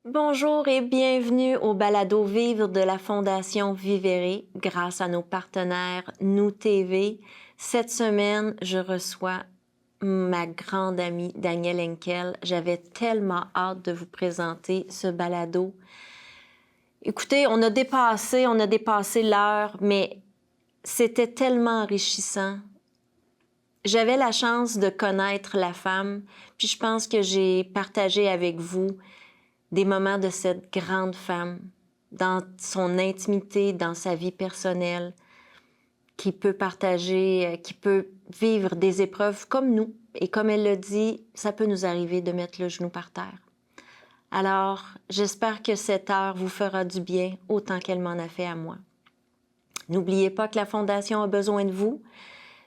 Bonjour et bienvenue au balado Vivre de la Fondation Vivere grâce à nos partenaires Nous TV. Cette semaine, je reçois ma grande amie Danielle Henkel. J'avais tellement hâte de vous présenter ce balado. Écoutez, on a dépassé l'heure, mais c'était tellement enrichissant. J'avais la chance de connaître la femme, puis je pense que j'ai partagé avec vous des moments de cette grande femme, dans son intimité, dans sa vie personnelle, qui peut partager, qui peut vivre des épreuves comme nous. Et comme elle le dit, ça peut nous arriver de mettre le genou par terre. Alors, j'espère que cette heure vous fera du bien autant qu'elle m'en a fait à moi. N'oubliez pas que la Fondation a besoin de vous.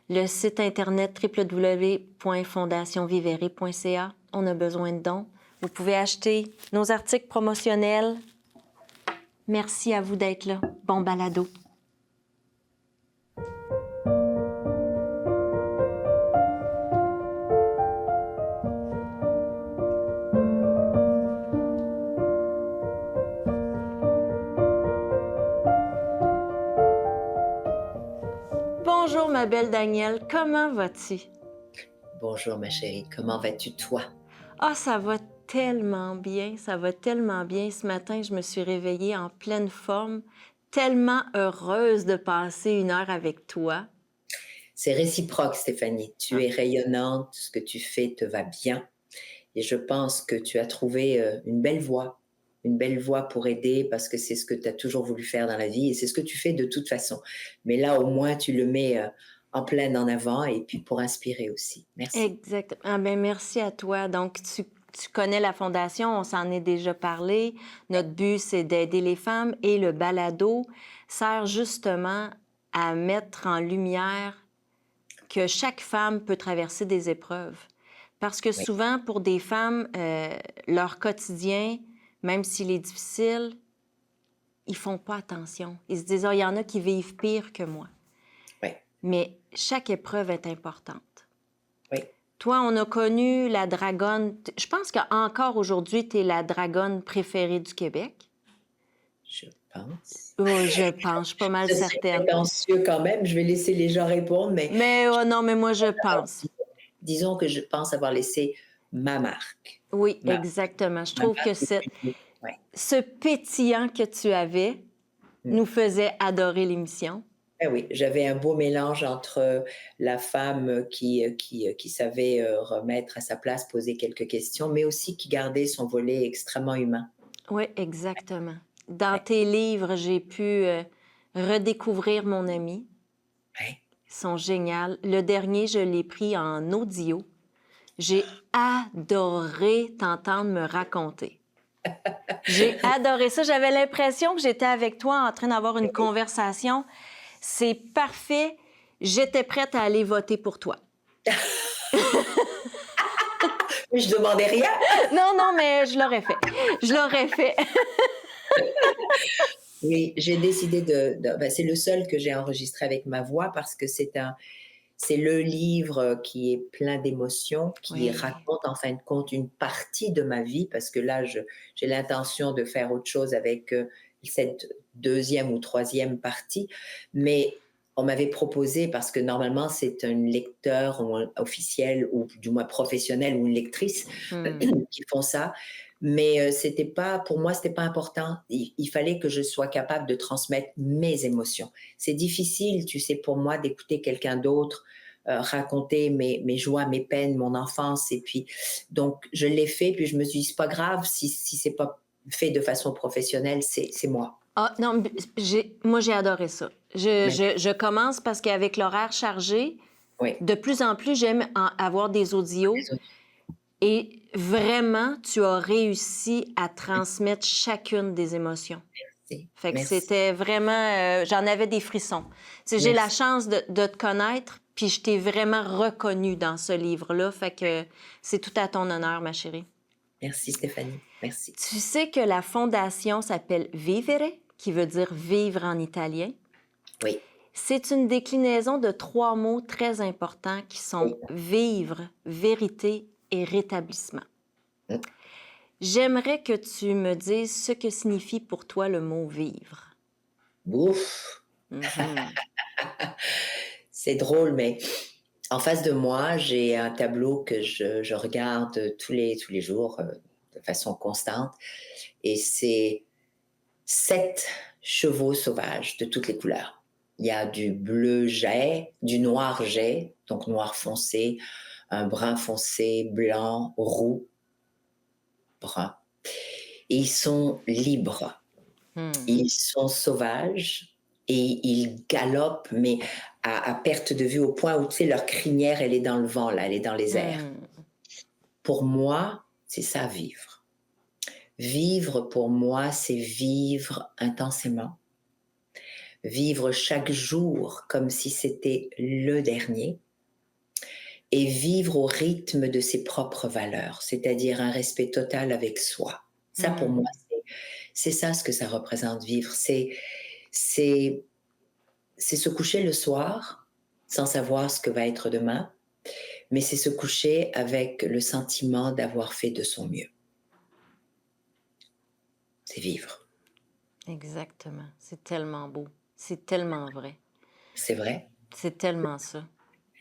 Le site internet www.fondationvivere.ca, on a besoin de dons. Vous pouvez acheter nos articles promotionnels. Merci à vous d'être là. Bon balado. Bonjour, ma belle Danielle. Comment vas-tu? Bonjour ma chérie, comment vas-tu toi? Ah, ça va tellement bien, ça va tellement bien. Ce matin, je me suis réveillée en pleine forme, tellement heureuse de passer une heure avec toi. C'est réciproque Stéphanie, tu Ah, es rayonnante, ce que tu fais te va bien et je pense que tu as trouvé une belle voie pour aider parce que c'est ce que tu as toujours voulu faire dans la vie et c'est ce que tu fais de toute façon. Mais là au moins tu le mets en plein en avant et puis pour inspirer aussi. Merci. exact. Ah ben merci à toi. Donc, tu connais la Fondation, on s'en est déjà parlé. Notre but, c'est d'aider les femmes et le balado sert justement à mettre en lumière que chaque femme peut traverser des épreuves. Parce que Oui, souvent, pour des femmes, leur quotidien, même s'il est difficile, ils font pas attention. Ils se disent, ah, il y en a qui vivent pire que moi. oui, Mais chaque épreuve est importante. oui, Toi, on a connu la dragonne. Je pense qu'encore aujourd'hui, tu es la dragonne préférée du Québec. je pense. Oui, je pense, je suis pas mal Ce serait certaine. prétentieux quand même, je vais laisser les gens répondre, mais Mais oh, non, mais moi, je pense. disons que je pense avoir laissé ma marque. Oui, Ma exactement. Je ma trouve que marque et puis ouais. ce pétillant que tu avais Mmh. nous faisait adorer l'émission. Eh oui, j'avais un beau mélange entre la femme qui savait, remettre à sa place, poser quelques questions, mais aussi qui gardait son volet extrêmement humain. Oui, exactement. Dans Ouais, tes livres, j'ai pu redécouvrir mon ami. ouais. Ils sont géniaux. Le dernier, je l'ai pris en audio. J'ai adoré t'entendre me raconter. J'ai adoré ça. J'avais l'impression que j'étais avec toi en train d'avoir une conversation. C'est parfait. J'étais prête à aller voter pour toi. Mais je demandais rien. Non, non, mais je l'aurais fait. Je l'aurais fait. Oui, j'ai décidé bah, c'est le seul que j'ai enregistré avec ma voix parce que c'est le livre qui est plein d'émotions, qui Oui. raconte en fin de compte une partie de ma vie, parce que là, j'ai l'intention de faire autre chose avec cette deuxième ou troisième partie. Mais on m'avait proposé, parce que normalement, c'est un lecteur ou officiel, ou du moins professionnel, ou une lectrice Hmm. qui font ça. Mais c'était pas, pour moi, c'était pas important. Il fallait que je sois capable de transmettre mes émotions. C'est difficile, tu sais, pour moi d'écouter quelqu'un d'autre raconter mes joies, mes peines, mon enfance. Et puis, donc, je l'ai fait. Puis je me suis dit, c'est pas grave si c'est pas fait de façon professionnelle, c'est moi. Ah, non, moi, j'ai adoré ça. Mais Je commence parce qu'avec l'horaire chargé, oui, de plus en plus, j'aime avoir des audios. les autres, Et vraiment, tu as réussi à transmettre chacune des émotions. merci, Fait que merci, c'était vraiment... j'en avais des frissons. J'ai la merci, chance de te connaître, puis je t'ai vraiment reconnue dans ce livre-là. Fait que c'est tout à ton honneur, ma chérie. merci Stéphanie, merci. Tu sais que la fondation s'appelle Vivere, qui veut dire vivre en italien. Oui, C'est une déclinaison de 3 mots très importants qui sont oui. vivre, vérité et rétablissement. Mm. J'aimerais que tu me dises ce que signifie pour toi le mot vivre. Ouf, Mhm. c'est drôle, mais en face de moi, j'ai un tableau que je regarde tous les jours de façon constante. Et c'est 7 chevaux sauvages de toutes les couleurs. Il y a du bleu jet, du noir jet, donc noir foncé, un brun foncé, blanc, roux, brun. Et ils sont libres, Hmm. ils sont sauvages et ils galopent, mais à perte de vue au point où, tu sais, leur crinière, elle est dans le vent, là, elle est dans les airs. Hmm. Pour moi, c'est ça, vivre. Vivre, pour moi, c'est vivre intensément, vivre chaque jour comme si c'était le dernier et vivre au rythme de ses propres valeurs, c'est-à-dire un respect total avec soi. Ça, pour moi, Hmm. c'est ça ce que ça représente vivre. C'est, c'est se coucher le soir sans savoir ce que va être demain, mais c'est se coucher avec le sentiment d'avoir fait de son mieux. C'est vivre. Exactement. C'est tellement beau. C'est tellement vrai. C'est vrai, C'est tellement ça.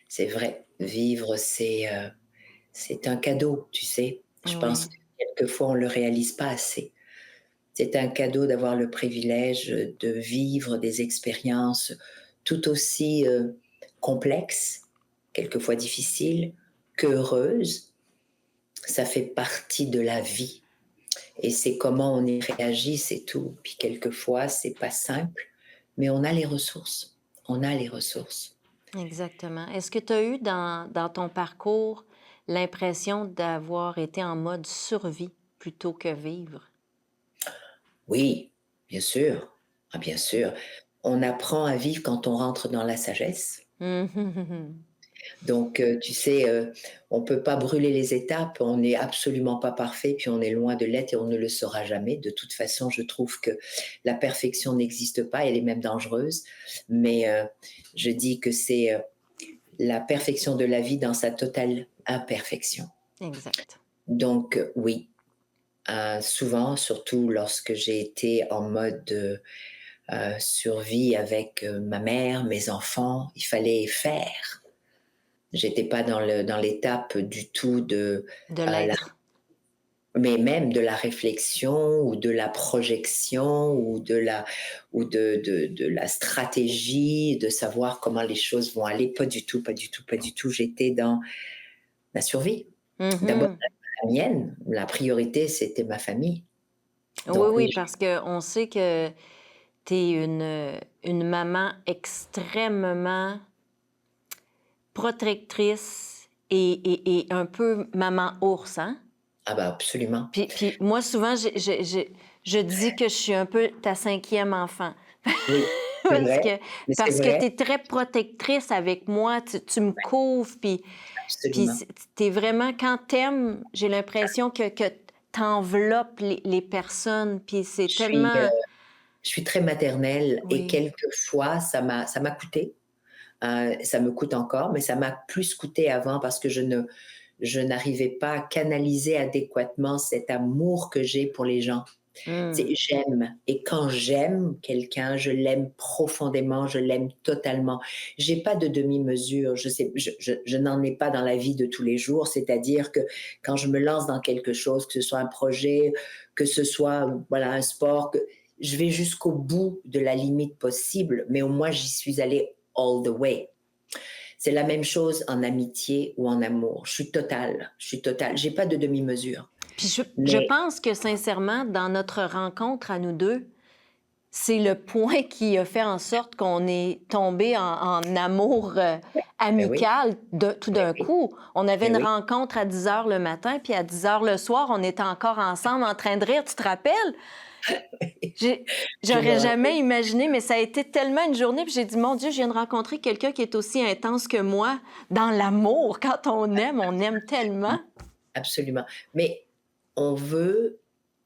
c'est vrai. Vivre, c'est un cadeau, tu sais. Je pense Oui. que quelquefois, on ne le réalise pas assez. C'est un cadeau d'avoir le privilège de vivre des expériences tout aussi complexes, quelquefois difficiles, qu'heureuses. Ça fait partie de la vie. Et c'est comment on y réagit, c'est tout. Puis quelquefois, c'est pas simple, mais on a les ressources. On a les ressources. Exactement. Est-ce que tu as eu dans ton parcours l'impression d'avoir été en mode survie plutôt que vivre? Oui, bien sûr. Ah, bien sûr. On apprend à vivre quand on rentre dans la sagesse. Mhm. Donc, tu sais, on peut pas brûler les étapes, on n'est absolument pas parfait, puis on est loin de l'être et on ne le sera jamais. De toute façon, je trouve que la perfection n'existe pas, elle est même dangereuse. Mais je dis que c'est la perfection de la vie dans sa totale imperfection. Exact. Donc, oui, souvent, surtout lorsque j'ai été en mode survie avec ma mère, mes enfants, il fallait faire. J'étais pas dans l'étape du tout de De la l'être. mais même de la réflexion ou de la projection ou de la stratégie, de savoir comment les choses vont aller. Pas du tout, pas du tout, pas du tout. J'étais dans la survie. D'abord Mhm. la mienne, la priorité, c'était ma famille. Oui, Donc oui, oui, parce qu'on sait que tu es une maman extrêmement protectrice et un peu maman ours, hein? ah bah, absolument. Puis moi, souvent, je dis que je suis un peu ta cinquième enfant. Oui, c'est Parce vrai, que, mais c'est parce que vrai, tu es très protectrice avec moi, tu me couvres, puis absolument. tu es vraiment, quand t'aimes, j'ai l'impression que tu enveloppes les personnes, puis c'est Je suis, tellement... je suis très maternelle et Oui. quelquefois ça m'a coûté. Ça me coûte encore, mais ça m'a plus coûté avant parce que je n'arrivais pas à canaliser adéquatement cet amour que j'ai pour les gens. Mmh. C'est j'aime et quand j'aime quelqu'un, je l'aime profondément, je l'aime totalement. J'ai pas de demi-mesure, je sais, je n'en ai pas dans la vie de tous les jours. C'est-à-dire que quand je me lance dans quelque chose, que ce soit un projet, que ce soit voilà un sport, que je vais jusqu'au bout de la limite possible, mais au moins j'y suis allée all the way. C'est la même chose en amitié ou en amour. Je suis totale, je suis totale. J'ai pas de demi-mesure, Puis je mais pense que sincèrement, dans notre rencontre à nous deux, c'est le point qui a fait en sorte qu'on est tombé en amour mais oui, amical tout mais d'un oui, coup. On avait mais une oui. rencontre à 10 heures le matin, puis à 10 heures le soir, on était encore ensemble en train de rire. Tu te rappelles? Je me J'aurais rappelle. jamais imaginé, mais ça a été tellement une journée. Puis j'ai dit, mon Dieu, je viens de rencontrer quelqu'un qui est aussi intense que moi dans l'amour. Quand on aime tellement. Absolument. Mais on veut,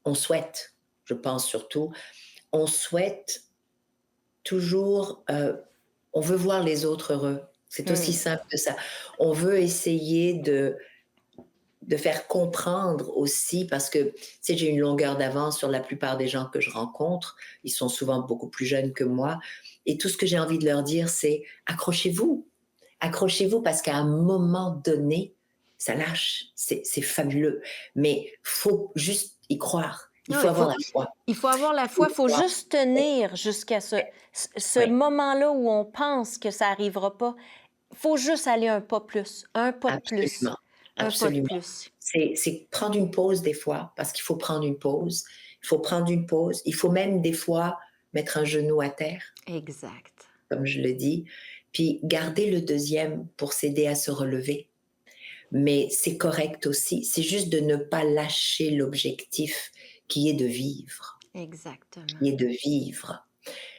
on souhaite, je pense surtout, on souhaite toujours, on veut voir les autres heureux. C'est aussi Hmm. simple que ça. On veut essayer de faire comprendre aussi, parce que, tu sais, j'ai une longueur d'avance sur la plupart des gens que je rencontre. Ils sont souvent beaucoup plus jeunes que moi. Et tout ce que j'ai envie de leur dire, c'est accrochez-vous. Accrochez-vous parce qu'à un moment donné, ça lâche. C'est fabuleux. Mais faut juste y croire. Il Non, faut avoir la foi. il faut avoir la Il faut foi, y il faut croire. juste tenir jusqu'à ce Oui, moment-là où on pense que ça arrivera pas. Il faut juste aller un pas de plus, absolument. un pas de Absolument. plus. C'est prendre une pause des fois, parce qu'il faut prendre une pause. Il faut prendre une pause. Il faut même des fois mettre un genou à terre, Exact. comme je le dis, puis garder le deuxième pour s'aider à se relever. Mais c'est correct aussi. C'est juste de ne pas lâcher l'objectif qui est de vivre, Exactement. qui est de vivre.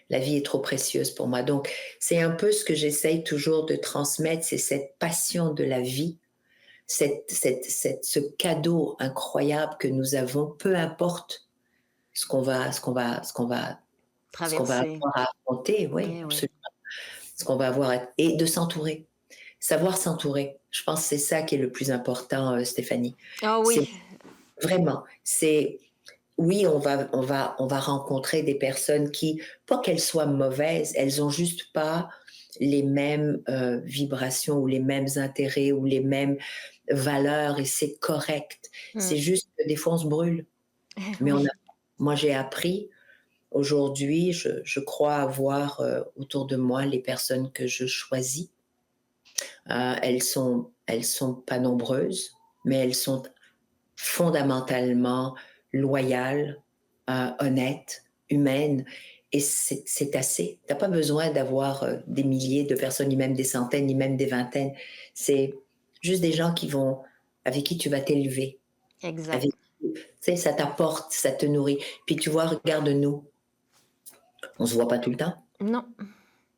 La vie est trop précieuse pour moi. Donc, c'est un peu ce que j'essaye toujours de transmettre, c'est cette passion de la vie, ce cadeau incroyable que nous avons, peu importe ce qu'on va Traverser. avoir à affronter, oui, Eh oui. absolument. Ce qu'on va avoir et de s'entourer, savoir s'entourer. Je pense que c'est ça qui est le plus important, Stéphanie. Ah C'est oui, vraiment, c'est oui, on va rencontrer des personnes qui, pas qu'elles soient mauvaises, elles ont juste pas les mêmes vibrations ou les mêmes intérêts ou les mêmes valeurs et c'est correct. mmh, C'est juste que des fois on se brûle, mais oui, moi j'ai appris aujourd'hui, je crois avoir autour de moi les personnes que je choisis. Elles sont pas nombreuses, mais elles sont fondamentalement loyales, honnêtes, humaines, et c'est assez. Tu as pas besoin d'avoir des milliers de personnes, ni même des centaines, ni même des vingtaines. C'est juste des gens avec qui tu vas t'élever, avec exact. qui, tu sais, ça t'apporte, ça te nourrit. Puis tu vois, regarde-nous, on se voit pas tout le temps, Non,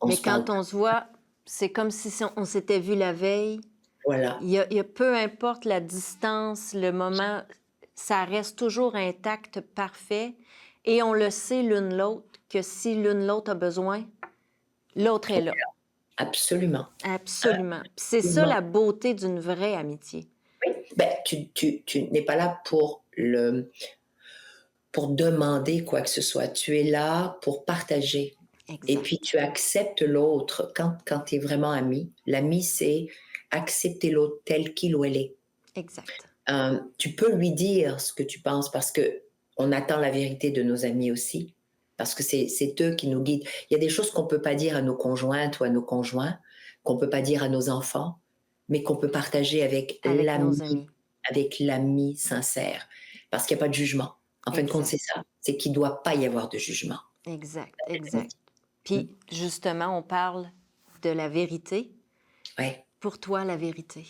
on mais se parle quand pas. on se voit, c'est comme si on s'était vu la veille. Voilà, Il y a peu importe la distance, le moment, ça reste toujours intact, parfait et on le sait l'une l'autre que si l'une l'autre a besoin, l'autre est là. absolument, Absolument. Puis c'est ça absolument. la beauté d'une vraie amitié. Oui, ben, tu n'es pas là pour demander quoi que ce soit. Tu es là pour partager. Et puis Exact, tu acceptes l'autre quand tu es vraiment ami. L'ami, c'est accepter l'autre tel qu'il ou elle est. exact. Tu peux lui dire ce que tu penses parce que on attend la vérité de nos amis aussi. Parce que c'est eux qui nous guident. Il y a des choses qu'on ne peut pas dire à nos conjointes ou à nos conjoints, qu'on ne peut pas dire à nos enfants, mais qu'on peut partager Avec nos amis. avec l'ami sincère. Parce qu'il n'y a pas de jugement. En fin de compte, c'est Exact, ça. C'est qu'il ne doit pas y avoir de jugement. exact, exact. Puis justement, on parle de la vérité. Ouais. Pour toi, la vérité.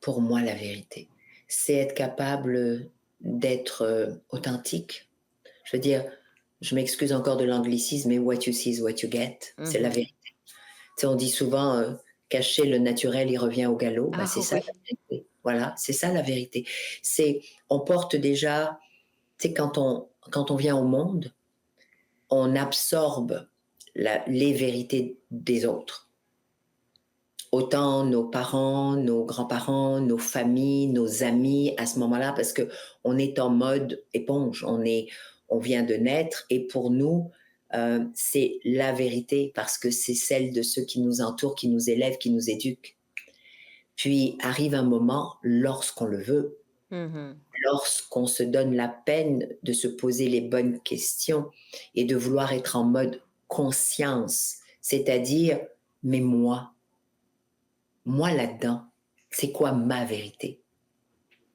Pour moi, la vérité, c'est être capable d'être authentique. Je veux dire, je m'excuse encore de l'anglicisme, mais what you see is what you get. C'est la Mhm. vérité. Tu sais, on dit souvent, cacher le naturel, il revient au galop. Ben, Ah c'est ça la oui, vérité. Voilà, c'est ça la vérité. On porte déjà, tu sais, quand on vient au monde, on absorbe les vérités des autres. Autant nos parents, nos grands-parents, nos familles, nos amis à ce moment-là, parce que on est en mode éponge, on vient de naître et pour nous, c'est la vérité parce que c'est celle de ceux qui nous entourent, qui nous élèvent, qui nous éduquent. Puis arrive un moment, lorsqu'on le veut, mhm, lorsqu'on se donne la peine de se poser les bonnes questions et de vouloir être en mode conscience, c'est-à-dire, mais moi là-dedans, c'est quoi ma vérité?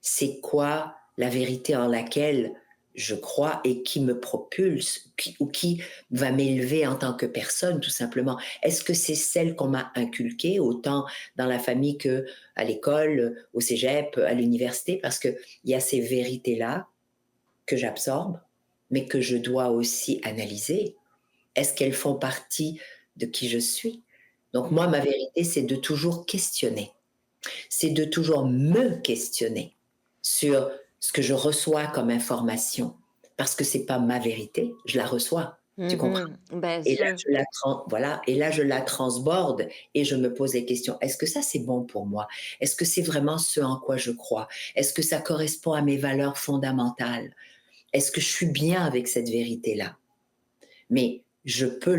C'est quoi la vérité en laquelle je crois et qui me propulse ou qui va m'élever en tant que personne, tout simplement? Est-ce que c'est celle qu'on m'a inculquée, autant dans la famille que à l'école, au cégep, à l'université? Parce qu'il y a ces vérités-là que j'absorbe, mais que je dois aussi analyser. Est-ce qu'elles font partie de qui je suis? Donc moi, ma mhm. vérité, c'est de toujours questionner, c'est de toujours me questionner sur ce que je reçois comme information. Parce que c'est pas ma vérité, je la reçois. Tu comprends? Mhm. Bien Et là, sûr. voilà, et là, je la transborde et je me pose les questions. Est-ce que ça, c'est bon pour moi? Est-ce que c'est vraiment ce en quoi je crois? Est-ce que ça correspond à mes valeurs fondamentales? Est-ce que je suis bien avec cette vérité-là? Mais je peux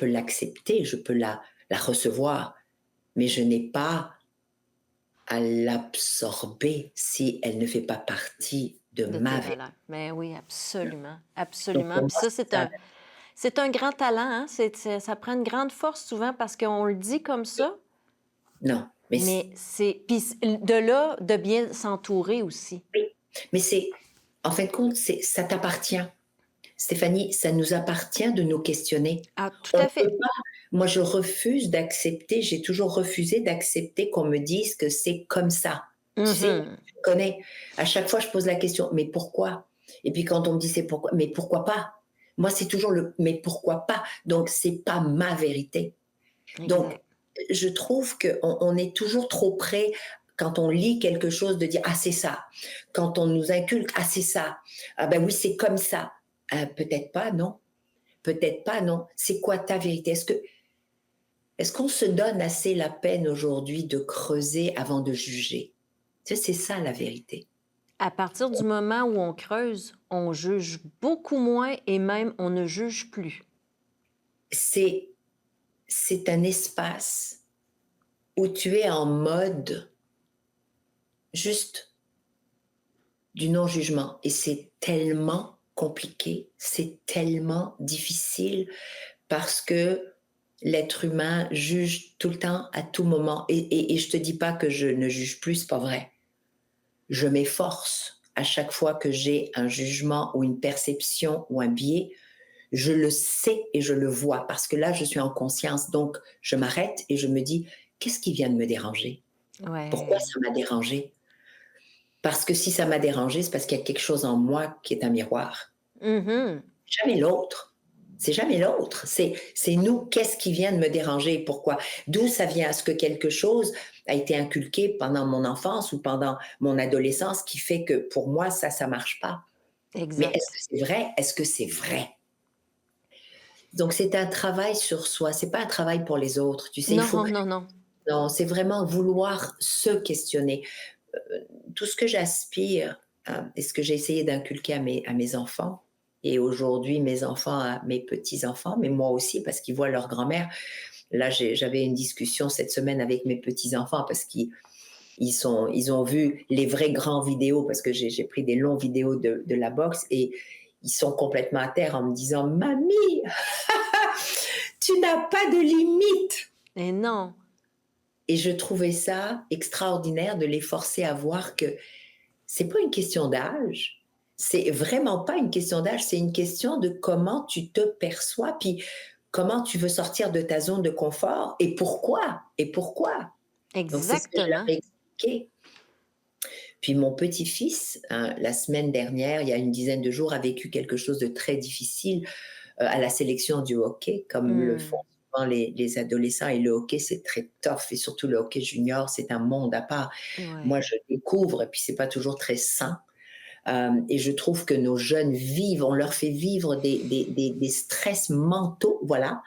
l'accepter, je peux la recevoir, mais je n'ai pas à l'absorber si elle ne fait pas partie de De ma tes vérité. valeurs. Mais oui, absolument, Donc absolument. pour Puis moi, ça, c'est ça. c'est un grand talent, hein? Ça prend une grande force souvent parce qu'on le dit comme ça, Non, mais mais de là, de bien s'entourer aussi. oui, mais c'est en fin de compte, ça t'appartient. Stéphanie, ça nous appartient de nous questionner. Ah, tout On ne à peut fait. pas, moi je refuse d'accepter, j'ai toujours refusé d'accepter qu'on me dise que c'est comme ça. Tu sais, Mhm. tu connais, à chaque fois je pose la question: «Mais pourquoi?» Et puis quand on me dit: «C'est pourquoi?» «Mais pourquoi pas?» Moi c'est toujours le «mais pourquoi pas?» Donc c'est pas ma vérité. Donc Exact. je trouve qu'on est toujours trop près quand on lit quelque chose de dire: «Ah c'est ça». Quand on nous inculque: «Ah c'est ça. Ah ben oui, c'est comme ça». Peut-être pas, non. Peut-être pas, non. C'est quoi ta vérité? Est-ce qu'on se donne assez la peine aujourd'hui de creuser avant de juger? Tu sais, c'est ça la vérité. À partir du moment où on creuse, on juge beaucoup moins et même on ne juge plus. C'est c'est un espace où tu es en mode juste du non-jugement et c'est tellement compliqué, c'est tellement difficile parce que l'être humain juge tout le temps, à tout moment et je te dis pas que je ne juge plus, c'est pas vrai. Je m'efforce à chaque fois que j'ai un jugement ou une perception ou un biais, je le sais et je le vois parce que là, je suis en conscience. Donc, je m'arrête et je me dis, qu'est-ce qui vient de me déranger? Pourquoi Ouais. ça m'a dérangé? Parce que si ça m'a dérangé, c'est parce qu'il y a quelque chose en moi qui est un miroir. Mhm. Jamais l'autre. C'est jamais l'autre. C'est nous, qu'est-ce qui vient de me déranger et pourquoi? D'où ça vient? Est-ce que quelque chose a été inculqué pendant mon enfance ou pendant mon adolescence qui fait que pour moi, ça marche pas? Mais est-ce Exact. que c'est vrai? Est-ce que c'est vrai? Donc c'est un travail sur soi, c'est pas un travail pour les autres. Tu sais, il faut Non, non, non. non, c'est vraiment vouloir se questionner. Tout ce que j'aspire, et ce que j'ai essayé d'inculquer à mes enfants et aujourd'hui mes enfants à mes petits-enfants, mais moi aussi parce qu'ils voient leur grand-mère. Là, j'avais une discussion cette semaine avec mes petits-enfants parce ils ont vu les vrais grands vidéos parce que j'ai pris des longs vidéos de la boxe et ils sont complètement à terre en me disant: «Mamie, tu n'as pas de limite!» Et non. Et je trouvais ça extraordinaire de les forcer à voir que c'est pas une question d'âge. C'est vraiment pas une question d'âge, c'est une question de comment tu te perçois, puis comment tu veux sortir de ta zone de confort et pourquoi? Et pourquoi? Donc c'est ce que je leur Exactement. ai expliqué. Puis mon petit-fils, la semaine dernière, il y a une dizaine de jours, a vécu quelque chose de très difficile à la sélection du hockey, comme le font Mmh. souvent les adolescents. Et le hockey, c'est très tough, et surtout le hockey junior, c'est un monde à part. Moi, Ouais. je découvre, et puis c'est pas toujours très sain. Et je trouve que nos jeunes vivent, on leur fait vivre des stress mentaux, voilà,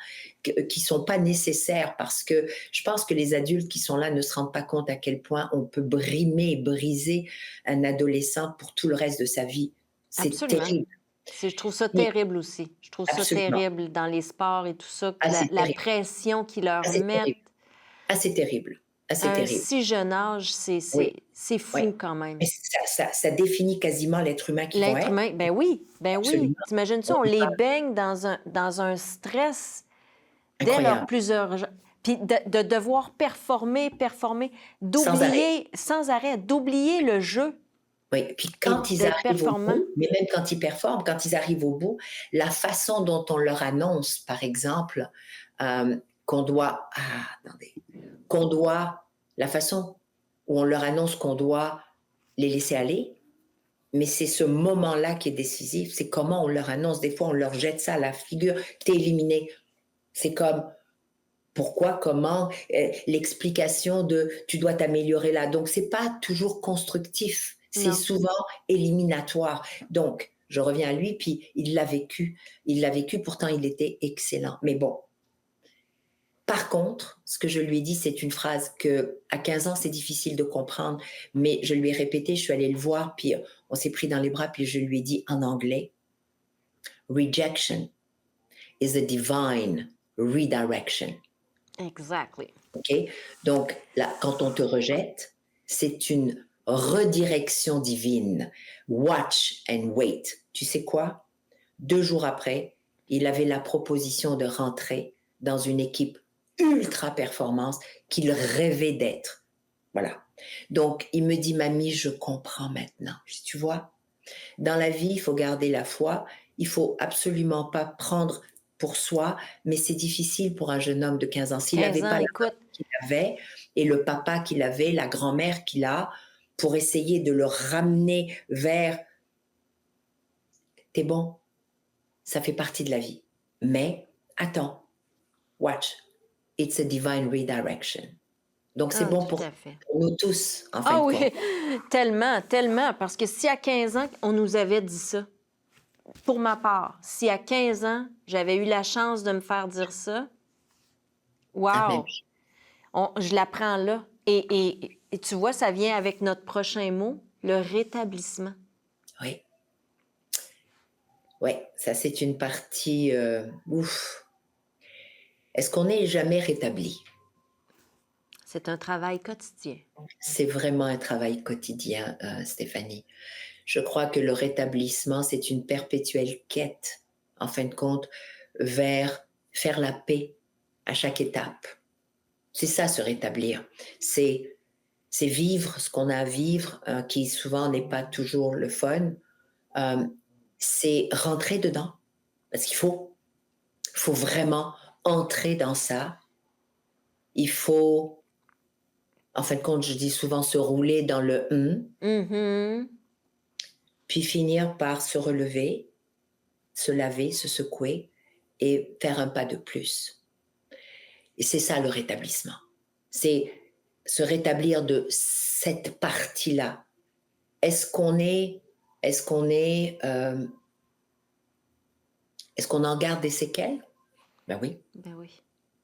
qui sont pas nécessaires parce que je pense que les adultes qui sont là ne se rendent pas compte à quel point on peut brimer et briser un adolescent pour tout le reste de sa vie. C'est Absolument. terrible. Je trouve ça Mais terrible aussi. Je trouve ça absolument. terrible dans les sports et tout ça, que Ah, c'est la terrible. pression qu'ils Ah, leur c'est mettent terrible. Ah, c'est terrible. Ah, c'est à un terrible. si jeune âge, Oui, c'est oui. fou quand Mais même. ça définit quasiment l'être humain qu'ils vont L'être être. humain, ben oui, ben Absolument. oui. Tu ça, On on peut les pas baigne dans un stress dès leurs incroyable. plusieurs je puis de devoir performer, performer, Sans arrêt. d'oublier sans arrêt, d'oublier le jeu Oui, puis et quand ils d'être arrivent au performant. bout, mais même quand ils performent, quand ils arrivent au bout, la façon dont on leur annonce, par exemple, qu'on doit attendez, qu'on doit la façon où on leur annonce qu'on doit les laisser aller, mais c'est ce moment-là qui est décisif. C'est comment on leur annonce. Des fois, on leur jette ça à la figure: «Tu es éliminé». C'est comme pourquoi, comment, l'explication de tu dois t'améliorer là. Donc, c'est pas toujours constructif, c'est Non. souvent éliminatoire. Donc, Je reviens à lui, puis il l'a vécu. Il l'a vécu, pourtant il était excellent. Mais bon, par contre, ce que je lui ai dit, c'est une phrase que à 15 ans, c'est difficile de comprendre, mais je lui ai répété, je suis allée le voir, puis on s'est pris dans les bras, puis je lui ai dit en anglais, Rejection is a divine redirection. Exactly. OK? Donc, là, quand on te rejette, c'est une redirection divine. Watch and wait. Tu sais quoi? 2 jours après, il avait la proposition de rentrer dans une équipe ultra performance qu'il rêvait d'être. Voilà. Donc, il me dit, mamie, je comprends maintenant. Je dis, tu vois, dans la vie, il faut garder la foi. Il faut absolument pas prendre pour soi, mais c'est difficile pour un jeune homme de 15 ans. S'il 15 n'avait ans, pas la écoute, maman qu'il avait et le papa qu'il avait, la grand-mère qu'il a, pour essayer de le ramener vers t'es bon, ça fait partie de la vie. Mais attends, watch, it's a divine redirection. Donc c'est ah, bon tout à fait. pour nous tous, en fin Ah de oui, compte. tellement, tellement. Parce que si à 15 ans, on nous avait dit ça, pour ma part, si à 15 ans, j'avais eu la chance de me faire dire ça, Amen. wow, je l'apprends là. Et tu vois, ça vient avec notre prochain mot, le rétablissement. Oui. Oui, ça c'est une partie, ouf. Est-ce qu'on n'est jamais rétabli? C'est un travail quotidien. C'est vraiment un travail quotidien, Stéphanie. Je crois que le rétablissement, c'est une perpétuelle quête, en fin de compte, vers faire la paix à chaque étape. C'est ça, se rétablir. C'est, c'est vivre ce qu'on a à vivre, qui souvent n'est pas toujours le fun. Euh, c'est rentrer dedans. Parce faut vraiment entrer dans ça. Il faut, en fin de compte, je dis souvent se rouler dans le Mhm. puis finir par se relever, se laver, se secouer et faire un pas de plus. Et c'est ça le rétablissement. C'est se rétablir de cette partie-là. Est-ce qu'on est, est-ce qu'on est, est-ce qu'on en garde des séquelles? Ben oui. Ben oui,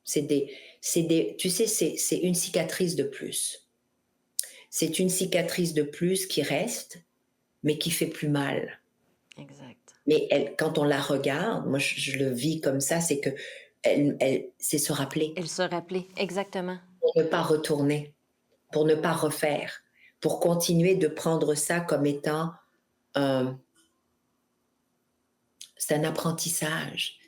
Tu sais, c'est une cicatrice de plus. C'est une cicatrice de plus qui reste, mais qui fait plus mal. exact. Mais quand on la regarde, moi je le vis comme ça, c'est que c'est se rappeler Et se rappeler, exactement. pour ne pas retourner, pour ne pas refaire, pour continuer de prendre ça comme étant un, c'est un apprentissage,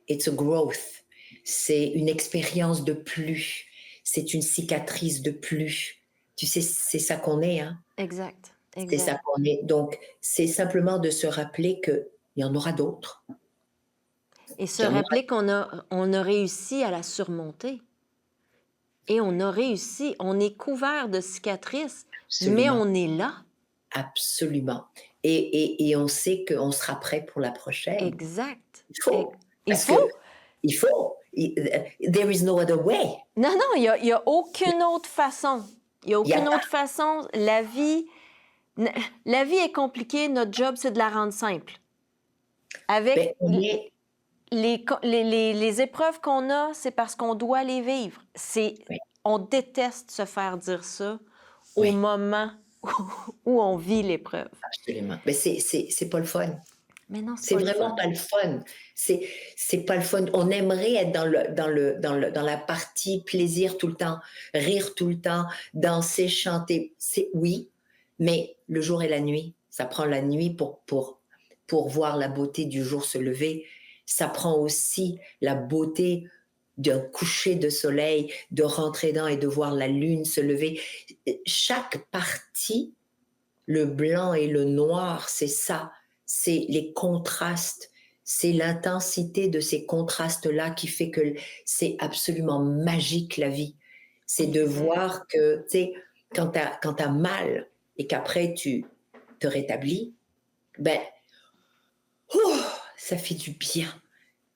it's a growth, c'est une expérience de plus, c'est une cicatrice de plus. Tu sais, c'est ça qu'on est, hein? Exact, C'est ça exact. qu'on est. Donc, c'est simplement de se rappeler qu'il y en aura d'autres. Et se Il y en aura rappeler on a réussi à la surmonter. Et on a réussi. On est couvert de cicatrices, mais absolument. on est là. Absolument. Et on sait qu'on sera prêt pour la prochaine. Exact. Il faut. Il Parce que faut. il faut. There is no other way. Non, non, il y a aucune autre façon. Il n'y a Il y a aucune pas. autre façon. La vie est compliquée. Notre job, c'est de la rendre simple. Ben, Avec on est. les épreuves qu'on a, c'est parce qu'on doit les vivre. Oui, On déteste se faire dire ça au oui, moment où on vit l'épreuve. absolument. Mais c'est pas le fun. Mais non, c'est C'est pas le vraiment fun. pas le fun. C'est pas le fun. On aimerait être dans la partie plaisir tout le temps, rire tout le temps, danser, chanter. C'est oui, mais le jour et la nuit, ça prend la nuit pour voir la beauté du jour se lever. Ça prend aussi la beauté d'un coucher de soleil, de rentrer dedans et de voir la lune se lever. Chaque partie, le blanc et le noir, c'est ça, c'est les contrastes, c'est l'intensité de ces contrastes-là qui fait que c'est absolument magique la vie. C'est de Exact. voir que, tu sais, quand t'as mal et qu'après tu te rétablis, ben, ça fait du bien.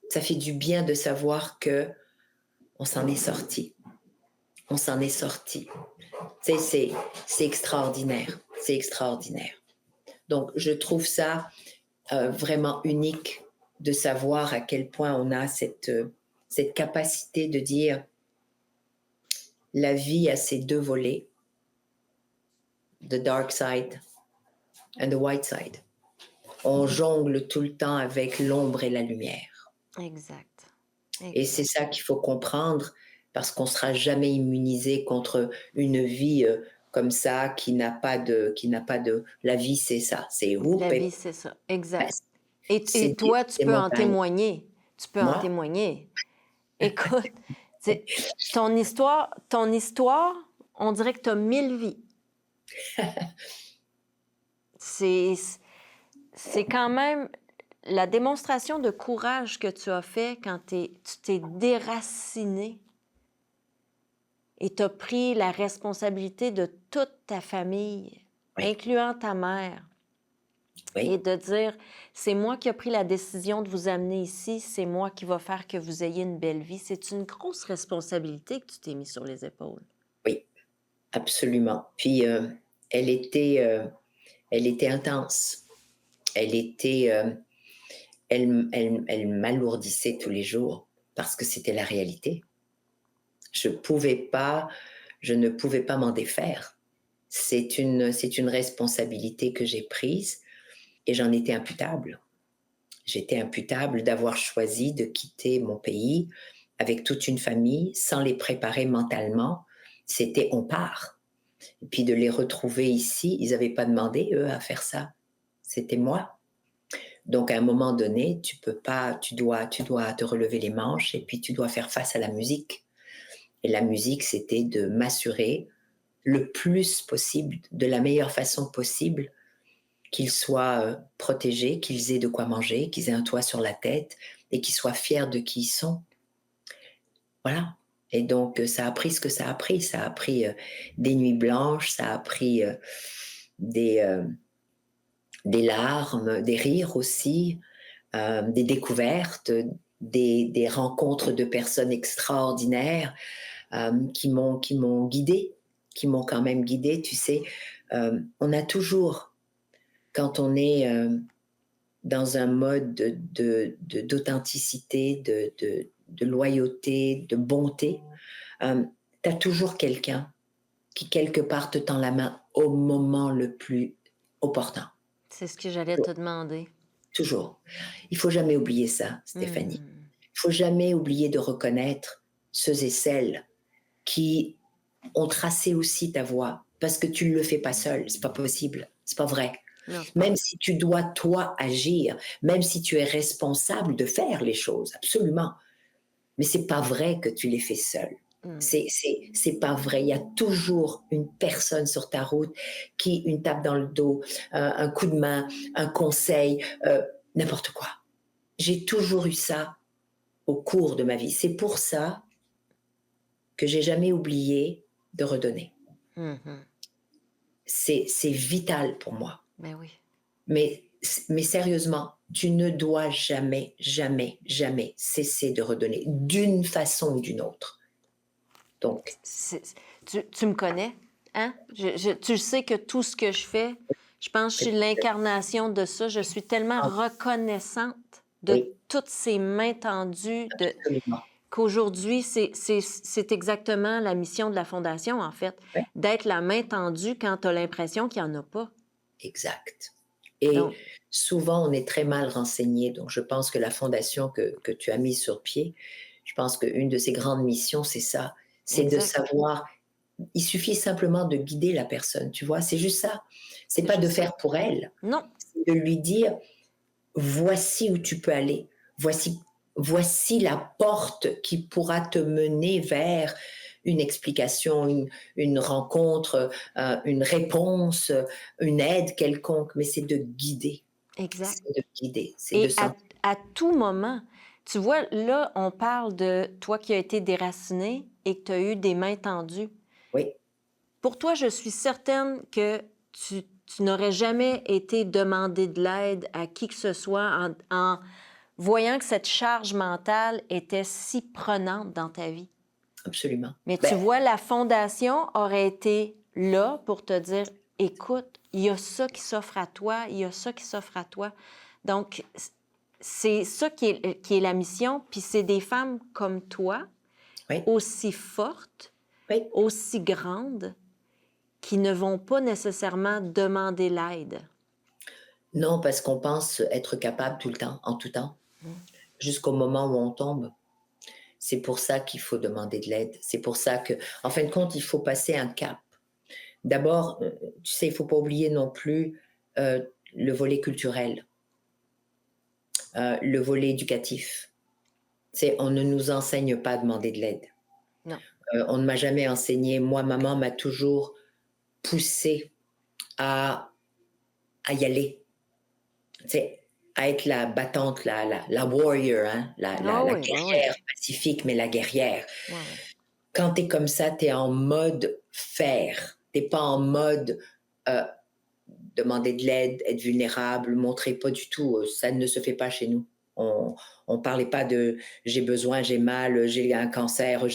Ça fait du bien de savoir que on s'en est sorti. On s'en est sorti. Tu sais, c'est extraordinaire. C'est extraordinaire. Donc, je trouve ça vraiment unique de savoir à quel point on a cette capacité de dire la vie a ses deux volets, the dark side and the white side. On jongle tout le temps avec l'ombre et la lumière. Exact. Et c'est Exact. ça qu'il faut comprendre parce qu'on ne sera jamais immunisé contre une vie comme ça qui n'a pas de. La vie, c'est ça. C'est La whoop, vie, c'est ça. ben, Exact. c'est Et toi, tu des peux en montagnes. témoigner. Tu peux en Moi, témoigner. Écoute, c'est- ton histoire, on dirait que tu as 1000 vies. C'est, c'est quand même la démonstration de courage que tu as fait quand tu t'es déraciné et tu as pris la responsabilité de toute ta famille, oui, incluant ta mère, et oui, de dire, c'est moi qui ai pris la décision de vous amener ici, c'est moi qui va faire que vous ayez une belle vie. C'est une grosse responsabilité que tu t'es mis sur les épaules. oui, absolument. Puis elle était, euh, elle était intense. Elle était, elle m'alourdissait tous les jours parce que c'était la réalité. Je pouvais pas, je ne pouvais pas m'en défaire. C'est une responsabilité que j'ai prise et j'en étais imputable. J'étais imputable d'avoir choisi de quitter mon pays avec toute une famille sans les préparer mentalement. C'était on part. Et puis de les retrouver ici, ils n'avaient pas demandé, eux, à faire ça. C'était moi. Donc à un moment donné, tu peux pas, tu dois te relever les manches et puis tu dois faire face à la musique. Et la musique, c'était de m'assurer le plus possible, de la meilleure façon possible, qu'ils soient protégés, qu'ils aient de quoi manger, qu'ils aient un toit sur la tête et qu'ils soient fiers de qui ils sont. Voilà. Et donc, ça a pris ce que ça a pris. Ça a pris des nuits blanches, ça a pris des, euh, des larmes, des rires aussi, des découvertes, des rencontres de personnes extraordinaires qui m'ont guidée, qui m'ont quand même guidée. Tu sais, on a toujours, quand on est dans un mode d'authenticité, de loyauté, de bonté, tu as toujours quelqu'un qui, quelque part, te tend la main au moment le plus opportun. C'est ce que j'allais te demander. Toujours. Il faut jamais oublier ça, Stéphanie. Hmm. Il faut jamais oublier de reconnaître ceux et celles qui ont tracé aussi ta voie, parce que tu ne le fais pas seul, c'est pas possible, c'est pas vrai. Non, c'est pas Même vrai. si tu dois, toi, agir, même si tu es responsable de faire les choses, absolument. Mais c'est pas vrai que tu les fais seul. Hmm. C'est pas vrai. Il y a toujours une personne sur ta route qui, une tape dans le dos, un coup de main, un conseil, n'importe quoi. J'ai toujours eu ça au cours de ma vie. C'est pour ça que j'ai jamais oublié de redonner. Mhm. C'est vital pour moi. Ben oui. Mais, mais sérieusement, tu ne dois jamais, jamais, jamais cesser de redonner d'une façon ou d'une autre. Donc, Tu me connais, hein? Tu sais que tout ce que je fais, je pense que je suis l'incarnation de ça. Je suis tellement reconnaissante de oui, toutes ces mains tendues, absolument. qu'aujourd'hui, c'est exactement la mission de la Fondation, en fait, Ouais, d'être la main tendue quand tu as l'impression qu'il n'y en a pas. exact. Et Donc, souvent, on est très mal renseigné. Donc, je pense que la fondation que tu as mise sur pied, je pense qu'une de ses grandes missions, c'est ça. C'est de exact. savoir, il suffit simplement de guider la personne, tu vois, c'est juste ça. C'est C'est pas de juste ça. faire pour elle, Non, c'est de lui dire, voici où tu peux aller. Voici la porte qui pourra te mener vers une explication, une rencontre, une réponse, une aide quelconque, mais c'est de guider. exact. C'est de guider, c'est de Et sentir. à tout moment, tu vois, là, on parle de toi qui as été déraciné et que tu as eu des mains tendues. Oui, Pour toi, je suis certaine que tu n'aurais jamais été demander de l'aide à qui que ce soit en voyant que cette charge mentale était si prenante dans ta vie. absolument. Mais tu Ben, vois, la fondation aurait été là pour te dire, écoute, il y a ça qui s'offre à toi, il y a ça qui s'offre à toi. Donc, c'est ça qui est la mission. Puis c'est des femmes comme toi, Oui, aussi fortes, oui. aussi grandes, qui ne vont pas nécessairement demander l'aide. Non, parce qu'on pense être capable tout le temps, en tout temps, Mm. jusqu'au moment où on tombe. C'est pour ça qu'il faut demander de l'aide. C'est pour ça que, en fin de compte, il faut passer un cap. D'abord, tu sais, il faut pas oublier non plus le volet culturel, le volet éducatif. C'est on ne nous enseigne pas à demander de l'aide. Non. On ne m'a jamais enseigné. Moi, maman m'a toujours poussée à, à y aller. C'est à être la battante, la warrior, hein, Ah la oui, oui, oui. guerrière pacifique, mais la guerrière. Oui, oui. Quand tu es comme ça, tu es en mode faire. Tu n'es pas en mode euh, demander de l'aide, être vulnérable, montrer pas du tout. Ça ne se fait pas chez nous. On parlait pas de j'ai besoin, j'ai mal, j'ai un cancer,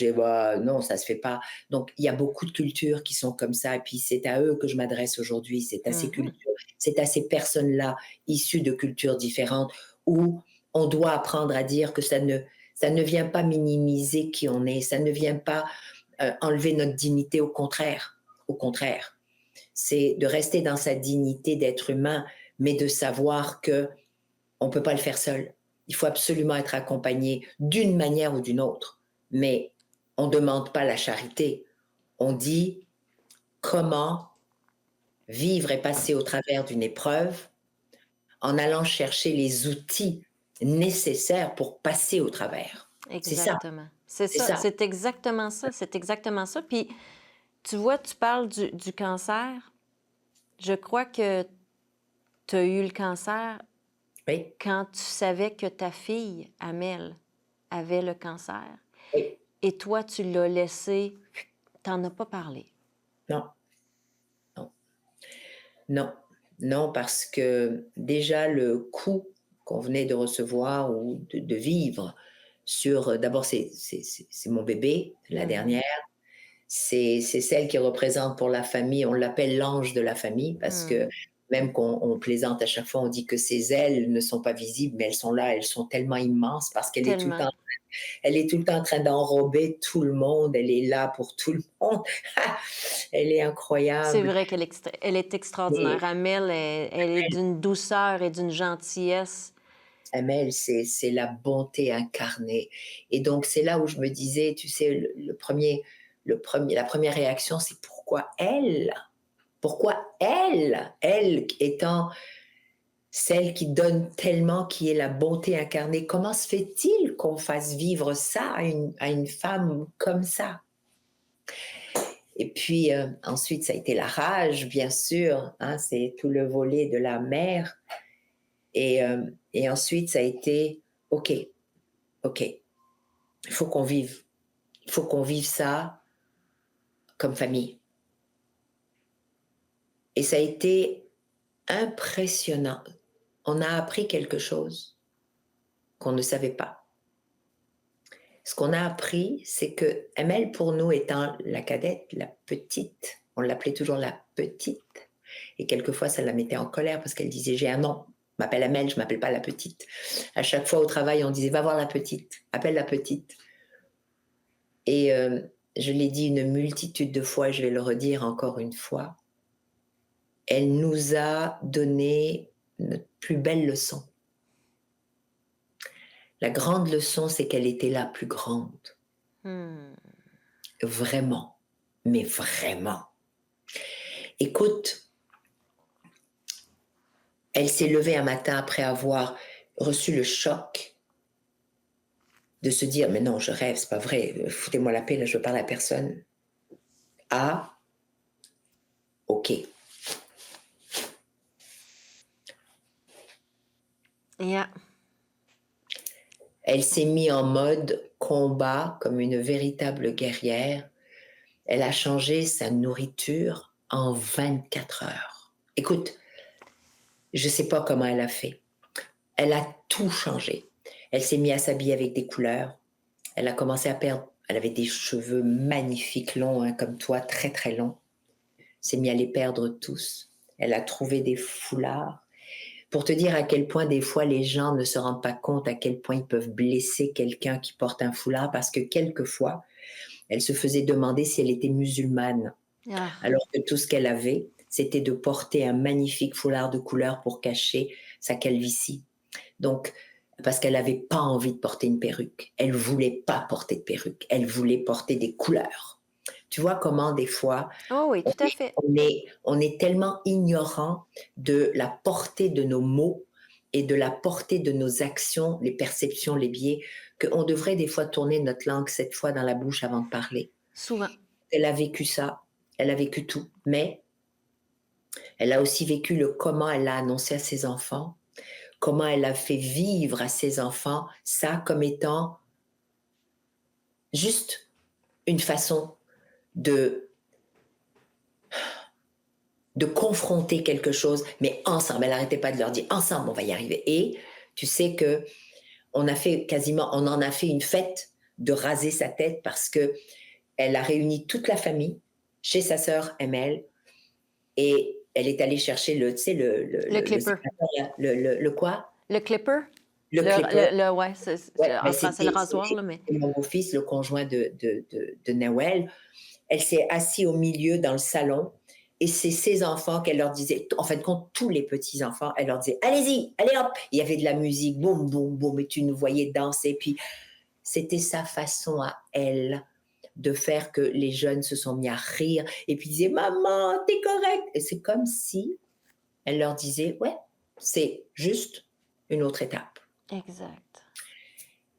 non, ça se fait pas. Donc il y a beaucoup de cultures qui sont comme ça, et puis c'est à eux que je m'adresse aujourd'hui. C'est à ces Mhm. cultures, c'est à ces personnes-là issues de cultures différentes où on doit apprendre à dire que ça ne vient pas minimiser qui on est, ça ne vient pas enlever notre dignité, au contraire c'est de rester dans sa dignité d'être humain, mais de savoir que on peut pas le faire seul. Il faut absolument être accompagné d'une manière ou d'une autre. Mais on demande pas la charité. On dit comment vivre et passer au travers d'une épreuve en allant chercher les outils nécessaires pour passer au travers. C'est ça, Exactement. C'est c'est ça, ça. c'est exactement ça, c'est exactement ça. Puis, tu vois, tu parles du cancer. Je crois que tu as eu le cancer Oui, quand tu savais que ta fille, Amel, avait le cancer. oui, Et toi, tu l'as laissé, t'en as pas parlé. non, non. Non, non, parce que déjà le coup qu'on venait de recevoir ou de vivre sur, d'abord c'est mon bébé, la Mhm. dernière, c'est celle qui représente pour la famille, on l'appelle l'ange de la famille parce que Mm. même qu'on plaisante à chaque fois, on dit que ses ailes ne sont pas visibles, mais elles sont là, elles sont tellement immenses parce qu'elle est tout le Tellement. temps elle est tout le temps en train d'enrober tout le monde, elle est là pour tout le monde. Elle est C'est incroyable. vrai elle est extraordinaire. Et Amel, elle est d'une douceur et d'une gentillesse. Amel, c'est la bonté incarnée. Et donc, c'est là où je me disais, tu sais, la première réaction, c'est pourquoi elle? Pourquoi elle? Elle étant celle qui donne tellement, qui est la bonté incarnée, comment se fait-il qu'on fasse vivre ça à une femme comme ça? Et puis ensuite, ça a été la rage, bien sûr, hein, c'est tout le volet de la mère. Et ensuite, ça a été, OK, OK, il faut qu'on vive. Il faut qu'on vive ça comme famille. Et ça a été impressionnant. On a appris quelque chose qu'on ne savait pas. Ce qu'on a appris, c'est que Amel, pour nous, étant la cadette, la petite, on l'appelait toujours la petite. Et quelquefois, ça la mettait en colère parce qu'elle disait, j'ai un nom, je m'appelle Amel, je ne m'appelle pas la petite. À chaque fois au travail, on disait, va voir la petite, appelle la petite. Et je l'ai dit une multitude de fois, et je vais le redire encore une fois, elle nous a donné notre plus belle leçon. La grande leçon, c'est qu'elle était la plus grande. Hmm. Vraiment. Mais vraiment. Écoute, elle s'est levée un matin après avoir reçu le choc de se dire, mais non, je rêve, c'est pas vrai, foutez-moi la paix, là, je veux parler à personne. Ah, ok. Yeah. Elle s'est mise en mode combat comme une véritable guerrière. Elle a changé sa nourriture en 24 heures. Écoute, je ne sais pas comment elle a fait. Elle a tout changé. Elle s'est mise à s'habiller avec des couleurs. Elle a commencé à perdre. Elle avait des cheveux magnifiques, longs, hein, comme toi, très très longs. Elle s'est mise à les perdre tous. Elle a trouvé des foulards. pour te dire à quel point des fois les gens ne se rendent pas compte à quel point ils peuvent blesser quelqu'un qui porte un foulard, parce que quelquefois, elle se faisait demander si elle était musulmane, Ah, alors que tout ce qu'elle avait, c'était de porter un magnifique foulard de couleur pour cacher sa calvitie. Donc, parce qu'elle n'avait pas envie de porter une perruque. Elle voulait pas porter de perruque. Elle voulait porter des couleurs. Tu vois comment des fois, oh oui, on tout à fait. on est tellement ignorant de la portée de nos mots et de la portée de nos actions, les perceptions, les biais, qu'on devrait des fois tourner notre langue 7 fois dans la bouche avant de parler. Souvent. Elle a vécu ça, elle a vécu tout, mais elle a aussi vécu le comment elle l'a annoncé à ses enfants, comment elle a fait vivre à ses enfants ça comme étant juste une façon de confronter quelque chose, mais ensemble. Elle n'arrêtait pas de leur dire ensemble, on va y arriver. Et tu sais que on a fait quasiment, on en a fait une fête de raser sa tête parce que elle a réuni toute la famille chez sa sœur ML et elle est allée chercher le, tu sais, Le le clipper. sécateur, là, le quoi? Le clipper? Le clipper. Ouais, Ouais, ben en français, le c'était rasoir, là, mais. mon beau-fils, le conjoint de Nawel. Elle s'est assise au milieu dans le salon et c'est ses enfants qu'elle leur disait, en fin de compte, tous les petits-enfants, elle leur disait, allez-y, allez hop. Il y avait de la musique, boum, boum, boum, et tu nous voyais danser. Puis c'était sa façon à elle de faire que les jeunes se sont mis à rire et puis disaient, maman, t'es correcte. Et c'est comme si elle leur disait, ouais, c'est juste une autre étape. Exact.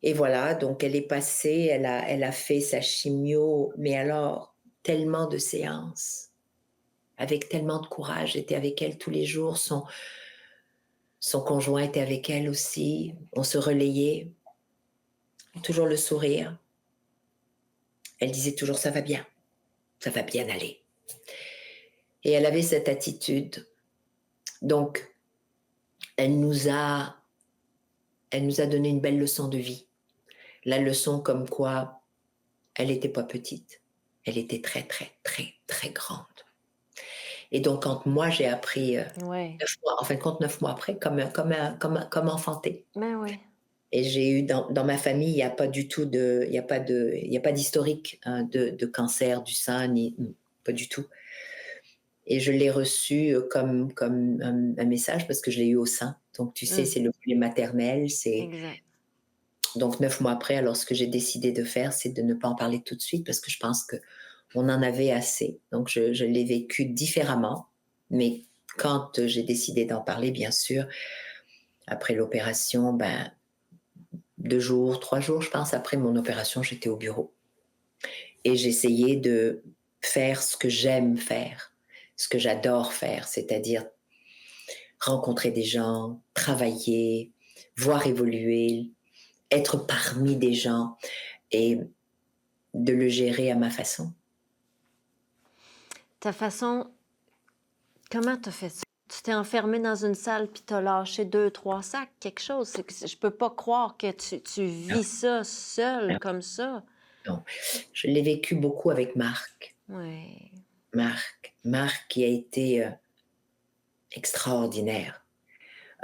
Et voilà, donc elle est passée, elle a fait sa chimio, mais alors tellement de séances, avec tellement de courage. J'étais avec elle tous les jours, son conjoint était avec elle aussi, on se relayait, toujours le sourire. Elle disait toujours ça va bien aller. Et elle avait cette attitude. Donc, elle nous a, elle nous a donné une belle leçon de vie. La leçon comme quoi elle n'était pas petite, elle était très, très, très, très grande. Et donc, quand moi, j'ai appris Ouais. 9 mois, en fin de compte, 9 mois après, comme enfanté. Ben oui. Et j'ai eu dans ma famille, il n'y a pas du tout de, il y a pas d'historique hein, de cancer du sein, ni pas du tout. Et je l'ai reçu comme un message parce que je l'ai eu au sein. Donc, tu sais, Mmh. c'est le volet maternel. Exact. Donc, 9 mois après, alors ce que j'ai décidé de faire, c'est de ne pas en parler tout de suite parce que je pense que on en avait assez. Donc, je l'ai vécu différemment. Mais quand j'ai décidé d'en parler, bien sûr, après l'opération, ben, 2 jours, 3 jours, je pense, après mon opération, j'étais au bureau. Et j'essayais de faire ce que j'aime faire, ce que j'adore faire, c'est-à-dire rencontrer des gens, travailler, voir évoluer, être parmi des gens et de le gérer à ma façon. Ta façon, comment t'as fait ça? Tu t'es enfermé dans une salle puis t'as lâché 2, 3 sacs, quelque chose. Je peux pas croire que tu Non, vis ça seul non, comme ça. non. Je l'ai vécu beaucoup avec Marc. Ouais. Marc qui a été extraordinaire.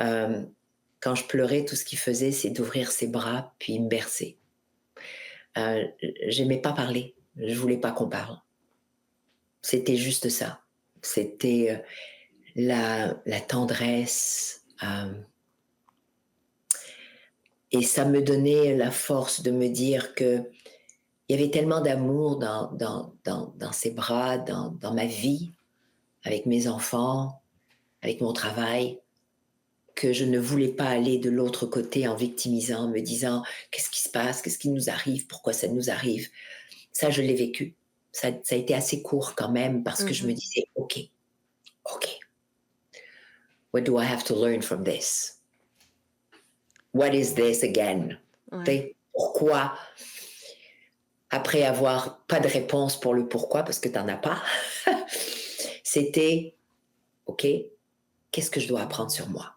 Euh, Quand je pleurais, tout ce qu'il faisait, c'est d'ouvrir ses bras puis me bercer. Euh, J'aimais pas parler. Je voulais pas qu'on parle. C'était juste ça. C'était la tendresse. Et ça me donnait la force de me dire que il y avait tellement d'amour dans ses bras, dans ma vie, avec mes enfants, avec mon travail, que je ne voulais pas aller de l'autre côté en victimisant, me disant qu'est-ce qui se passe, qu'est-ce qui nous arrive, pourquoi ça nous arrive. Ça, je l'ai vécu. Ça a été assez court quand même parce que je me Mhm. disais, OK, what do I have to learn from this? What is this again? Ouais. Pourquoi, après avoir pas de réponse pour le pourquoi, parce que tu n'en as pas, c'était, OK, qu'est-ce que je dois apprendre sur moi?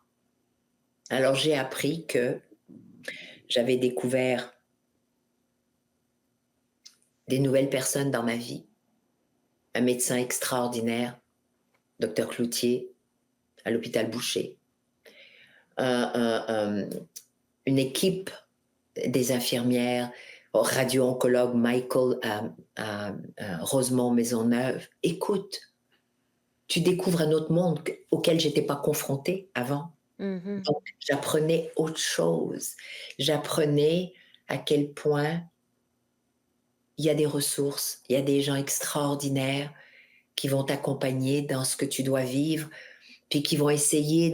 Alors j'ai appris que j'avais découvert des nouvelles personnes dans ma vie, un médecin extraordinaire, docteur Cloutier, à l'hôpital Boucher, un- une équipe des infirmières, radio-oncologue Michael à Rosemont Maisonneuve. Écoute, tu découvres un autre monde auquel j'étais pas confrontée avant. Mhm. Donc, j'apprenais autre chose. J'apprenais à quel point il y a des ressources, il y a des gens extraordinaires qui vont t'accompagner dans ce que tu dois vivre, puis qui vont essayer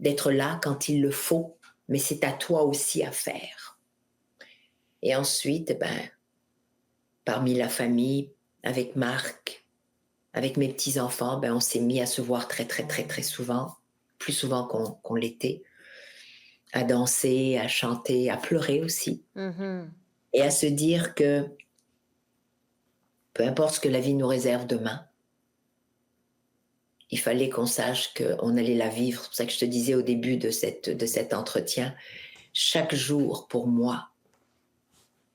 d'être là quand il le faut, mais c'est à toi aussi à faire. Et ensuite, ben, parmi la famille, avec Marc, avec mes petits-enfants, ben, on s'est mis à se voir très, très, très, très souvent, plus souvent qu'on l'était, à danser, à chanter, à pleurer aussi, Mhm. et à se dire que peu importe ce que la vie nous réserve demain, il fallait qu'on sache qu'on allait la vivre. C'est pour ça que je te disais au début de cet entretien, chaque jour pour moi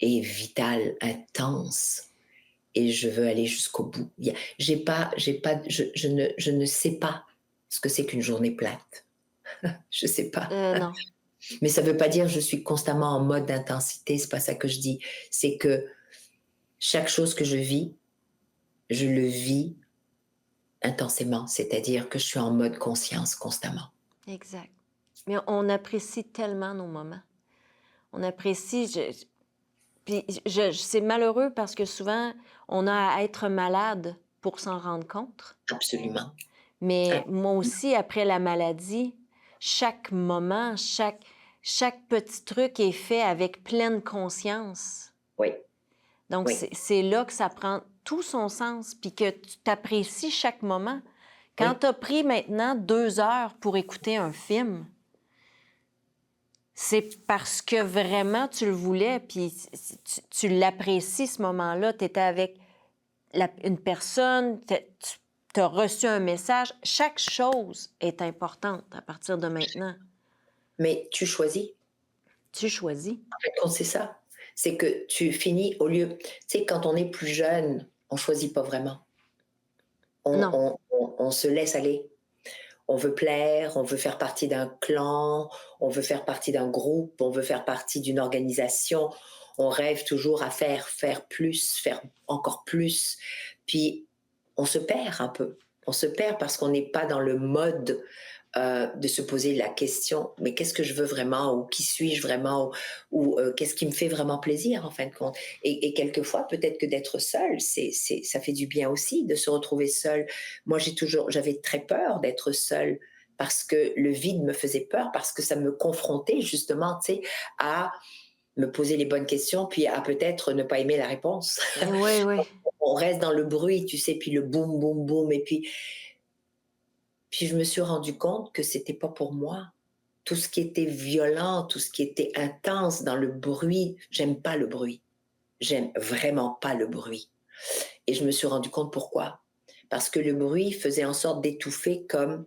est vital, intense, et je veux aller jusqu'au bout. Je ne sais pas ce que c'est qu'une journée plate. Je sais pas. Non. Mais ça veut pas dire que je suis constamment en mode d'intensité. C'est pas ça que je dis. C'est que chaque chose que je vis, je le vis intensément. C'est-à-dire que je suis en mode conscience constamment. Exact. Mais on apprécie tellement nos moments. On apprécie. Puis c'est malheureux parce que souvent, on a à être malade pour s'en rendre compte. Absolument. Mais moi Absolument. aussi, après la maladie, chaque moment, chaque petit truc est fait avec pleine conscience. Oui, Donc, oui, c'est là que ça prend tout son sens, puis que tu t'apprécies chaque moment. Quand oui. tu as pris maintenant 2 heures pour écouter un film, c'est parce que vraiment tu le voulais, puis tu l'apprécies ce moment-là. Tu étais avec une personne, tu as reçu un message. Chaque chose est importante à partir de maintenant. Mais tu choisis. Tu choisis. En fait, quand c'est ça. C'est que tu finis au lieu. Tu sais, quand on est plus jeune, on choisit pas vraiment. Non. On se laisse aller. On veut plaire, on veut faire partie d'un clan, on veut faire partie d'un groupe, on veut faire partie d'une organisation. On rêve toujours à faire plus, faire encore plus. Puis on se perd un peu. On se perd parce qu'on n'est pas dans le mode de se poser la question, mais qu'est-ce que je veux vraiment, ou qui suis-je vraiment, ou qu'est-ce qui me fait vraiment plaisir en fin de compte. Et quelquefois, peut-être que d'être seul, ça fait du bien aussi de se retrouver seul. Moi, j'avais très peur d'être seule parce que le vide me faisait peur, parce que ça me confrontait justement, tu sais, à me poser les bonnes questions, puis à peut-être ne pas aimer la réponse. Oui, oui. On reste dans le bruit, tu sais, puis le boum, boum, boum, et puis je me suis rendu compte que c'était pas pour moi. Tout ce qui était violent, tout ce qui était intense dans le bruit, j'aime pas le bruit. J'aime vraiment pas le bruit. Et je me suis rendu compte pourquoi. Parce que le bruit faisait en sorte d'étouffer comme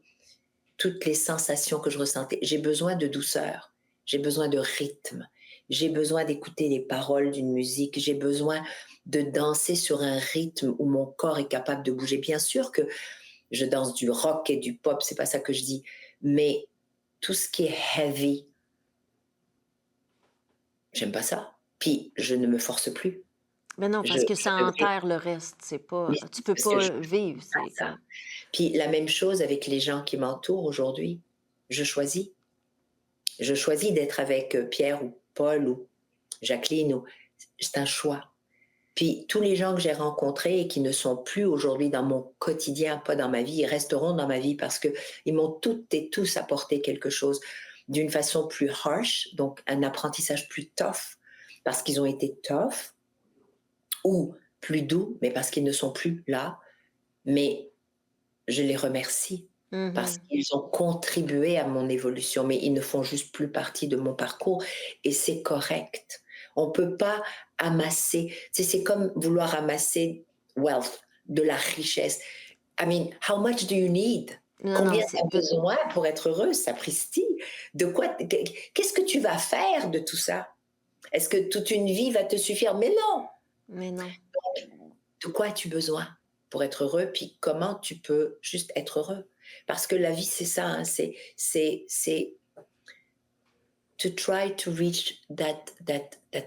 toutes les sensations que je ressentais. J'ai besoin de douceur, j'ai besoin de rythme, j'ai besoin d'écouter les paroles d'une musique, j'ai besoin de danser sur un rythme où mon corps est capable de bouger. Bien sûr que je danse du rock et du pop, c'est pas ça que je dis, mais tout ce qui est heavy, j'aime pas ça. Puis je ne me force plus. Mais non, parce que Je ça devrais, enterre le reste. C'est pas. mais Tu c'est peux parce que je pas vivre. fais C'est ça. comme. Puis la même chose avec les gens qui m'entourent aujourd'hui. Je choisis. Je choisis d'être avec Pierre ou Paul ou Jacqueline. C'est un choix. Puis tous les gens que j'ai rencontrés et qui ne sont plus aujourd'hui dans mon quotidien, pas dans ma vie, ils resteront dans ma vie parce qu'ils m'ont toutes et tous apporté quelque chose d'une façon plus harsh, donc un apprentissage plus tough, parce qu'ils ont été tough, ou plus doux, mais parce qu'ils ne sont plus là. Mais je les remercie parce Mhm. qu'ils ont contribué à mon évolution, mais ils ne font juste plus partie de mon parcours et c'est correct. On peut pas amasser, c'est comme vouloir amasser wealth, de la richesse. I mean, how much do you need? Non, non, Combien tu c'est as besoin pour être heureuse, sapristi? De quoi, qu'est-ce que tu vas faire de tout ça? Est-ce que toute une vie va te suffire? Mais non! Mais non. De quoi as-tu besoin pour être heureux, puis comment tu peux juste être heureux? Parce que la vie, c'est ça, hein, c'est to try to reach that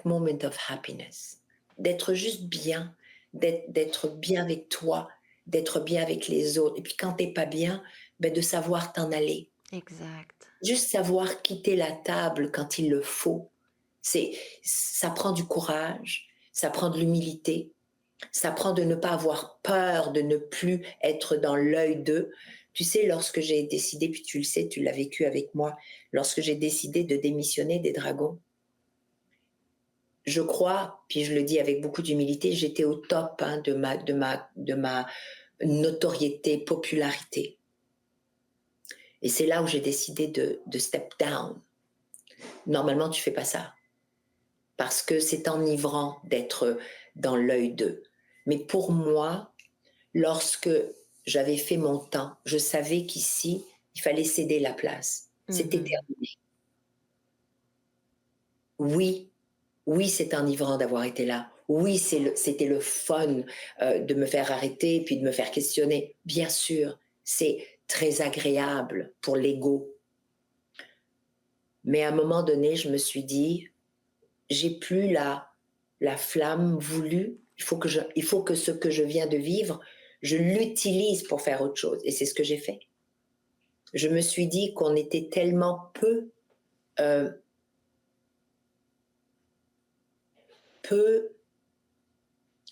moment of happiness. D'être juste bien, d'être bien avec toi, d'être bien avec les autres. Et puis quand t'es pas bien, ben de savoir t'en aller. Exact. Juste savoir quitter la table quand il le faut. Ça prend du courage, ça prend de l'humilité, ça prend de ne pas avoir peur, de ne plus être dans l'œil d'eux. Tu sais, lorsque j'ai décidé, puis tu le sais, tu l'as vécu avec moi, lorsque j'ai décidé de démissionner des Dragons, je crois, puis je le dis avec beaucoup d'humilité, j'étais au top hein, de ma notoriété, popularité. Et c'est là où j'ai décidé de step down. Normalement, tu fais pas ça. Parce que c'est enivrant d'être dans l'œil d'eux. Mais pour moi, lorsque j'avais fait mon temps, je savais qu'ici, il fallait céder la place. C'était Mhm. terminé. Oui, oui, c'est enivrant d'avoir été là. Oui, c'était le fun de me faire arrêter puis de me faire questionner. Bien sûr, c'est très agréable pour l'ego. Mais à un moment donné, je me suis dit, j'ai plus la flamme voulue. Il faut que ce que je viens de vivre, je l'utilise pour faire autre chose. Et c'est ce que j'ai fait. Je me suis dit qu'on était tellement euh, peu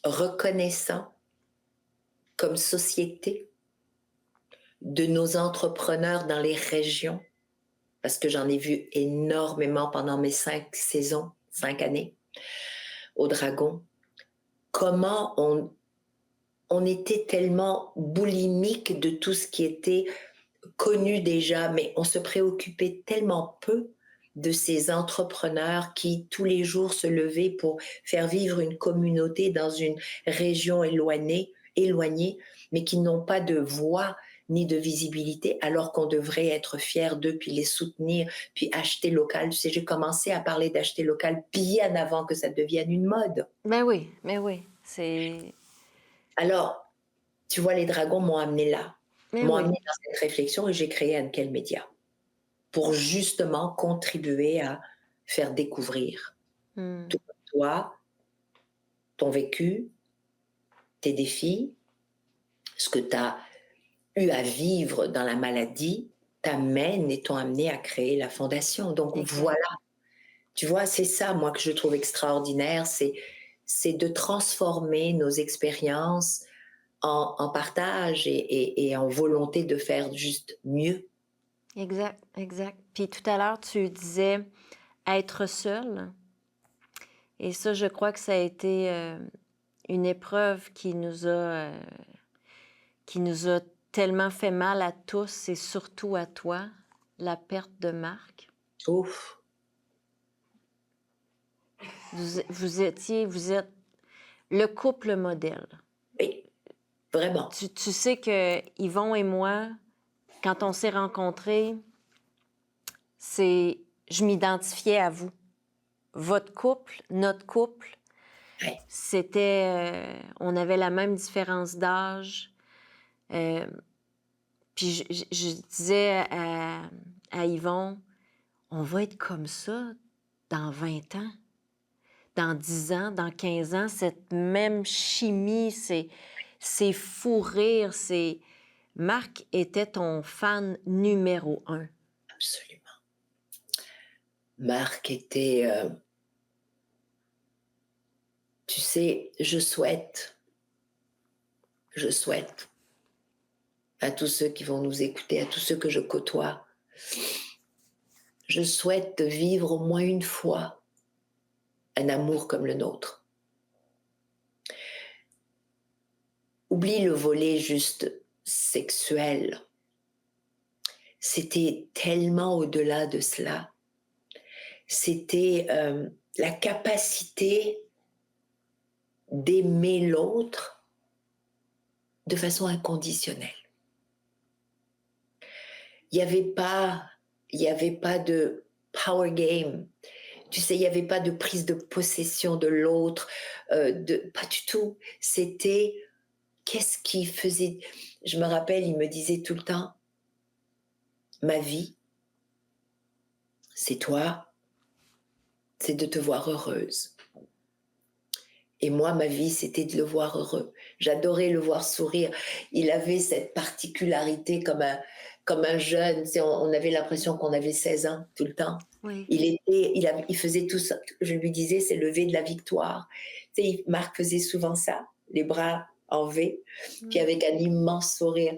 reconnaissant comme société de nos entrepreneurs dans les régions, parce que j'en ai vu énormément pendant mes 5 saisons, 5 années au Dragon, comment on était tellement boulimique de tout ce qui était connu déjà, mais on se préoccupait tellement peu de ces entrepreneurs qui tous les jours se levaient pour faire vivre une communauté dans une région éloignée, mais qui n'ont pas de voix ni de visibilité, alors qu'on devrait être fiers d'eux, puis les soutenir, puis acheter local. Tu sais, j'ai commencé à parler d'acheter local bien avant que ça devienne une mode. Mais oui, c'est... Alors, tu vois, les Dragons Mais m'ont oui. amené dans cette réflexion et j'ai créé Unkel Media pour justement contribuer à faire découvrir Hmm. tout comme toi, ton vécu, tes défis, ce que tu as eu à vivre dans la maladie t'amène et t'ont amené à créer la fondation. Donc Exact. voilà, tu vois, c'est ça, moi, que je trouve extraordinaire, c'est de transformer nos expériences en partage et en volonté de faire juste mieux. Exact, exact. Puis tout à l'heure, tu disais être seul. Et ça, je crois que ça a été une épreuve qui nous a tellement fait mal à tous et surtout à toi, la perte de Marc. Ouf, Vous êtes le couple modèle. oui, vraiment. Tu sais que Yvon et moi, quand on s'est rencontrés, je m'identifiais à vous. Votre couple, notre couple, Ouais. on avait la même différence d'âge. Euh, Puis je disais à Yvon, on va être comme ça dans 20 ans, dans 10 ans, dans 15 ans, cette même chimie, ces fous rires, Marc était ton fan numéro un. Absolument. Marc était, tu sais, je souhaite à tous ceux qui vont nous écouter, à tous ceux que je côtoie, je souhaite vivre au moins une fois un amour comme le nôtre. Oublie le volet juste sexuel. C'était tellement au-delà de cela. C'était la capacité d'aimer l'autre de façon inconditionnelle. Il n'y avait pas, il y avait pas de power game. Tu sais, il n'y avait pas de prise de possession de l'autre, pas du tout. C'était qu'est-ce qui faisait. Je me rappelle, il me disait tout le temps, ma vie, c'est toi, c'est de te voir heureuse. Et moi, ma vie, c'était de le voir heureux. J'adorais le voir sourire. Il avait cette particularité comme un jeune. Tu sais, on avait l'impression qu'on avait 16 ans tout le temps. Oui. Il faisait tout ça. Je lui disais, c'est le V de la victoire. Tu sais, Marc faisait souvent ça, les bras en V, puis Mm. avec un immense sourire.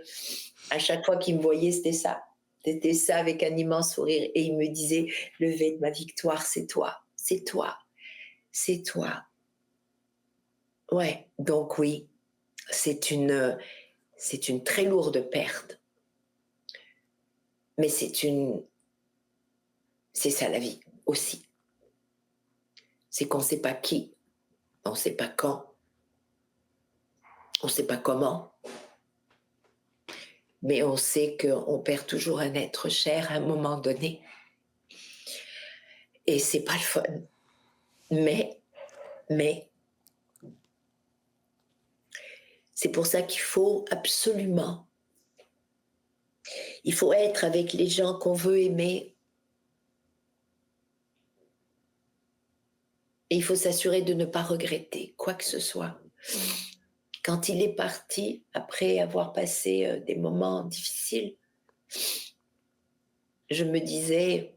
À chaque fois qu'il me voyait, c'était ça. C'était ça avec un immense sourire. Et il me disait, le V de ma victoire, c'est toi, c'est toi, c'est toi. Ouais, donc oui, c'est une très lourde perte, mais c'est ça la vie aussi. C'est qu'on ne sait pas qui, on ne sait pas quand, on ne sait pas comment, mais on sait qu'on perd toujours un être cher à un moment donné. Et c'est pas le fun. Mais, c'est pour ça qu'il faut absolument, il faut être avec les gens qu'on veut aimer. Et il faut s'assurer de ne pas regretter quoi que ce soit. Mm. Quand il est parti, après avoir passé des moments difficiles, je me disais,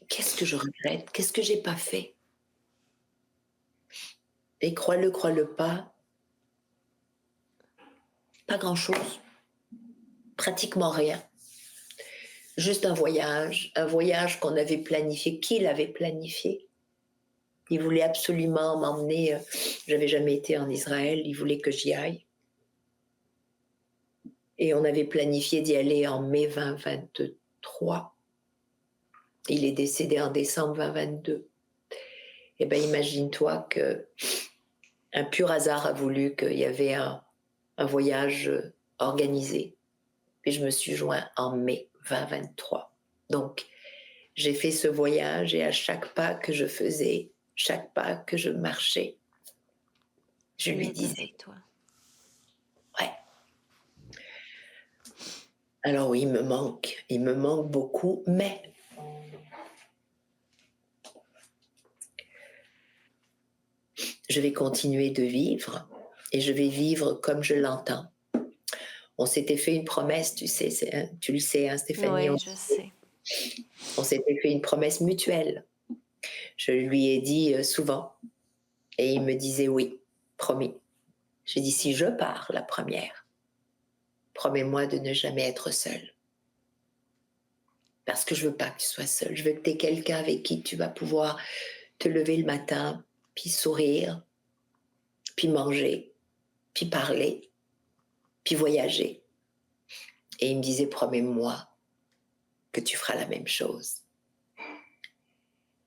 qu'est-ce que je regrette? Qu'est-ce que j'ai pas fait? Et crois-le pas grand-chose, pratiquement rien. Juste un voyage qu'on avait planifié, qu'il avait planifié. Il voulait absolument m'emmener, j'avais jamais été en Israël, il voulait que j'y aille. Et on avait planifié d'y aller en mai 2023. Il est décédé en décembre 2022. Eh bien, imagine-toi que un pur hasard a voulu qu'il y avait un voyage organisé. Et je me suis joint en mai 2023. Donc, j'ai fait ce voyage et à chaque pas que je faisais, chaque pas que je marchais, je Il lui est disais, avec toi. ouais. Alors oui, il me manque beaucoup, mais je vais continuer de vivre et je vais vivre comme je l'entends. On s'était fait une promesse, tu sais, tu le sais, hein, Stéphanie, Oui, je sais. on s'était fait une promesse mutuelle. Je lui ai dit souvent, et il me disait oui, promis. J'ai dit, si je pars la première, promets-moi de ne jamais être seule. Parce que je veux pas que tu sois seule. Je veux que tu aies quelqu'un avec qui tu vas pouvoir te lever le matin, puis sourire, puis manger, puis parler, puis voyager. Et il me disait, promets-moi que tu feras la même chose.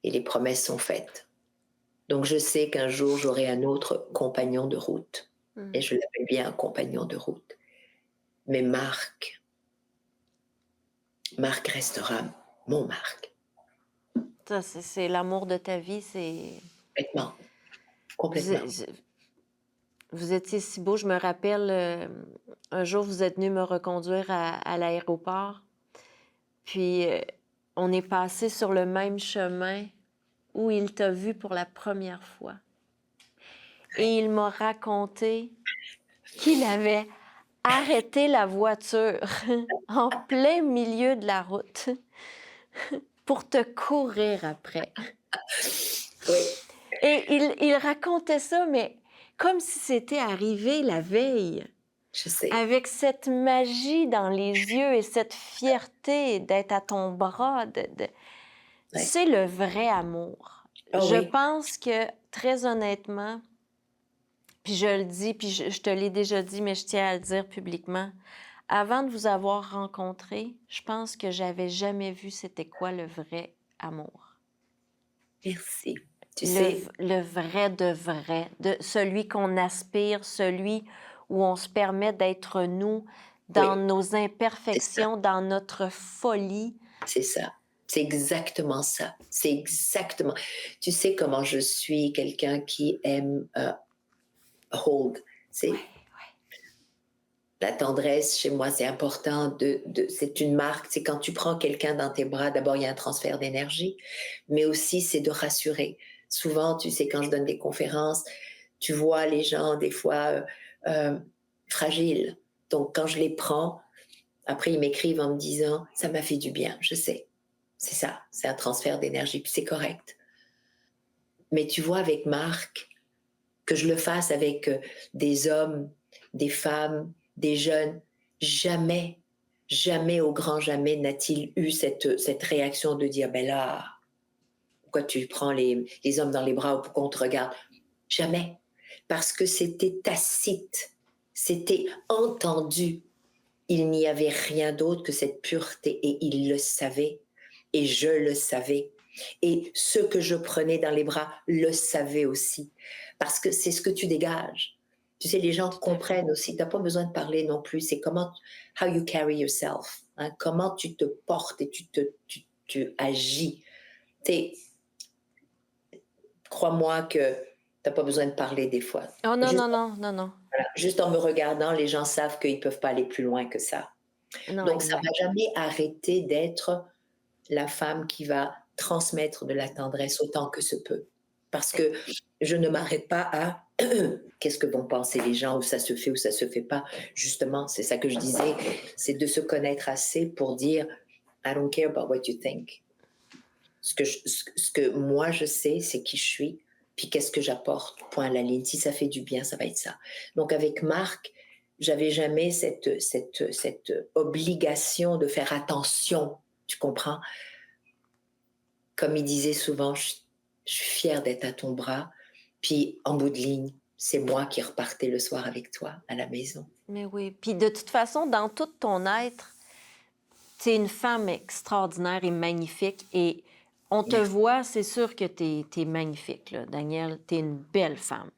Et les promesses sont faites. Donc je sais qu'un jour, j'aurai un autre compagnon de route. Et Mm. je l'appelle bien un compagnon de route. Mais Marc restera mon Marc. Ça, c'est l'amour de ta vie. C'est Complètement. vous, Complètement. vous étiez si beau. Je me rappelle, un jour, vous êtes venu me reconduire à l'aéroport. Puis, on est passé sur le même chemin où il t'a vu pour la première fois. Ouais. Et il m'a raconté qu'il avait arrêté la voiture en plein milieu de la route pour te courir après. Oui, Et il racontait ça, mais comme si c'était arrivé la veille, je sais. avec cette magie dans les yeux et cette fierté d'être à ton bras. Ouais. C'est le vrai amour. Oh Je oui, pense que, très honnêtement, puis je le dis, puis je te l'ai déjà dit, mais je tiens à le dire publiquement, avant de vous avoir rencontré, je pense que j'avais jamais vu c'était quoi le vrai amour. merci. Tu Le, sais, le vrai, de celui qu'on aspire, celui où on se permet d'être nous, dans oui, nos c'est ça, imperfections, dans notre folie. c'est ça. C'est exactement ça. C'est exactement. Tu sais comment je suis quelqu'un qui aime hold. Ouais, C'est ouais. La tendresse, chez moi, c'est important c'est une marque. C'est quand tu prends quelqu'un dans tes bras, d'abord, il y a un transfert d'énergie, mais aussi, c'est de rassurer. Souvent, tu sais, quand je donne des conférences, tu vois les gens, des fois, euh, fragiles. Donc, quand je les prends, après, ils m'écrivent en me disant, ça m'a fait du bien, je sais. C'est ça, c'est un transfert d'énergie, puis c'est correct. Mais tu vois, avec Marc, que je le fasse avec des hommes, des femmes, des jeunes, jamais, jamais, au grand jamais, n'a-t-il eu cette réaction de dire, ben là, pourquoi tu prends les hommes dans les bras ou pourquoi on te regarde? Jamais. Parce que c'était tacite, c'était entendu. Il n'y avait rien d'autre que cette pureté et il le savait et je le savais. Et ceux que je prenais dans les bras le savaient aussi. Parce que c'est ce que tu dégages. Tu sais, les gens Tout à fait. comprennent aussi. Tu n'as pas besoin de parler non plus. C'est comment, how you carry yourself. Hein, comment tu te portes et tu agis. Tu crois-moi que tu n'as pas besoin de parler des fois. Oh non, Juste, non, non, non, non. voilà, juste en me regardant, les gens savent qu'ils ne peuvent pas aller plus loin que ça. Non, Donc, ça exact. va jamais arrêter d'être la femme qui va transmettre de la tendresse autant que se peut. Parce que je ne m'arrête pas à qu'est-ce que vont penser les gens, ou ça se fait ou ça se fait pas. Justement, c'est ça que je disais, c'est de se connaître assez pour dire I don't care about what you think. Ce que moi je sais, c'est qui je suis, puis qu'est-ce que j'apporte, point à la ligne. Si ça fait du bien, ça va être ça. Donc avec Marc, j'avais jamais cette obligation de faire attention, tu comprends? Comme il disait souvent, je suis fière d'être à ton bras, puis en bout de ligne, c'est moi qui repartais le soir avec toi à la maison. Mais oui. Puis de toute façon, dans tout ton être, tu es une femme extraordinaire et magnifique. Et on te Merci, voit, c'est sûr que tu es magnifique, là, Danielle. Tu es une belle femme.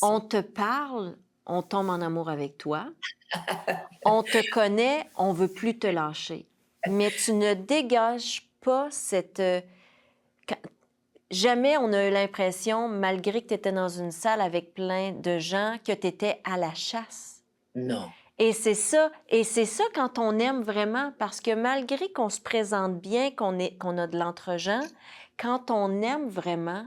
On merci. te parle, on tombe en amour avec toi. On te connaît, on veut plus te lâcher. Mais tu ne dégages pas cette... quand- Jamais on a eu l'impression, malgré que tu étais dans une salle avec plein de gens, que tu étais à la chasse. Non, Et c'est ça quand on aime vraiment, parce que malgré qu'on se présente bien, qu'on a de l'entre-gens, quand on aime vraiment,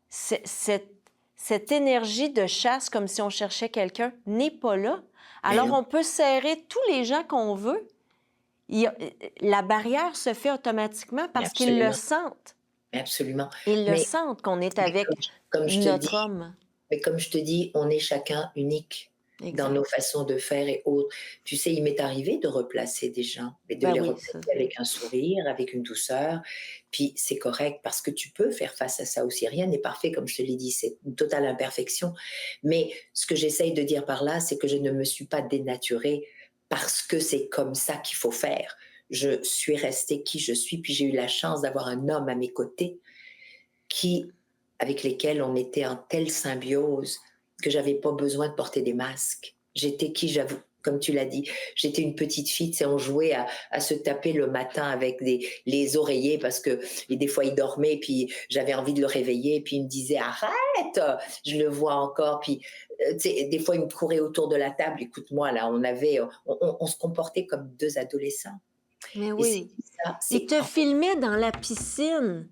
cette, cette énergie de chasse, comme si on cherchait quelqu'un, n'est pas là. mais Alors non, on peut serrer tous les gens qu'on veut. La barrière se fait automatiquement mais parce qu'ils le absolument, sentent. mais absolument. Ils le Mais, sentent qu'on est mais avec comme je te notre dis, homme. Mais comme je te dis, on est chacun unique dans nos Exact. façons de faire et autres. Tu sais, il m'est arrivé de replacer des gens, mais de Ben les oui, ça replacer c'est... avec un sourire, avec une douceur. Puis c'est correct parce que tu peux faire face à ça aussi. Rien n'est parfait, comme je te l'ai dit, c'est une totale imperfection. Mais ce que j'essaye de dire par là, c'est que je ne me suis pas dénaturée parce que c'est comme ça qu'il faut faire. Je suis restée qui je suis, puis j'ai eu la chance d'avoir un homme à mes côtés qui, avec lesquels on était en telle symbiose que j'avais pas besoin de porter des masques. J'étais qui, j'avoue, comme tu l'as dit, j'étais une petite fille, tu sais, on jouait à se taper le matin avec les oreillers parce que et des fois il dormait, puis j'avais envie de le réveiller, puis il me disait arrête, je le vois encore, puis tu sais, des fois il me courait autour de la table, écoute-moi là, on se comportait comme deux adolescents. Mais Et c'est oui. ça, Il c'est te filmait dans la piscine.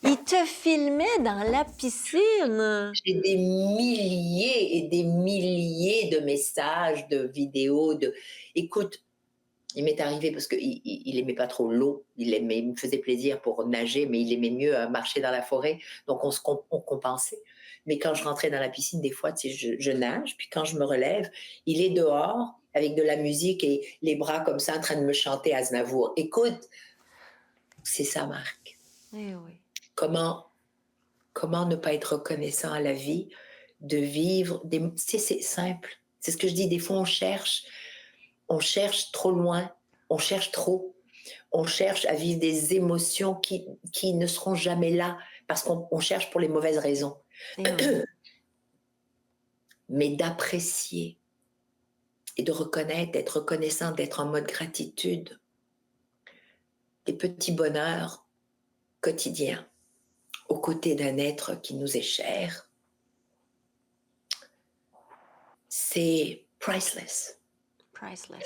Il te filmait dans la piscine. j'ai des milliers et des milliers de messages, de vidéos, de écoute, il m'est arrivé parce qu'il aimait pas trop l'eau, il me faisait plaisir pour nager, mais il aimait mieux marcher dans la forêt, donc on compensait. Mais quand je rentrais dans la piscine, des fois, tu sais, je nage, puis quand je me relève, il est dehors avec de la musique et les bras comme ça en train de me chanter Aznavour. Écoute, c'est ça, Marc. Eh oui. Comment Comment ne pas être reconnaissant à la vie, de vivre des... Tu sais, c'est simple. C'est ce que je dis, des fois on cherche trop loin, on cherche trop, on cherche à vivre des émotions qui ne seront jamais là parce qu'on cherche pour les mauvaises raisons. Eh oui. Mais d'apprécier et de reconnaître, d'être reconnaissant, d'être en mode gratitude, des petits bonheurs quotidiens aux côtés d'un être qui nous est cher, c'est priceless. priceless.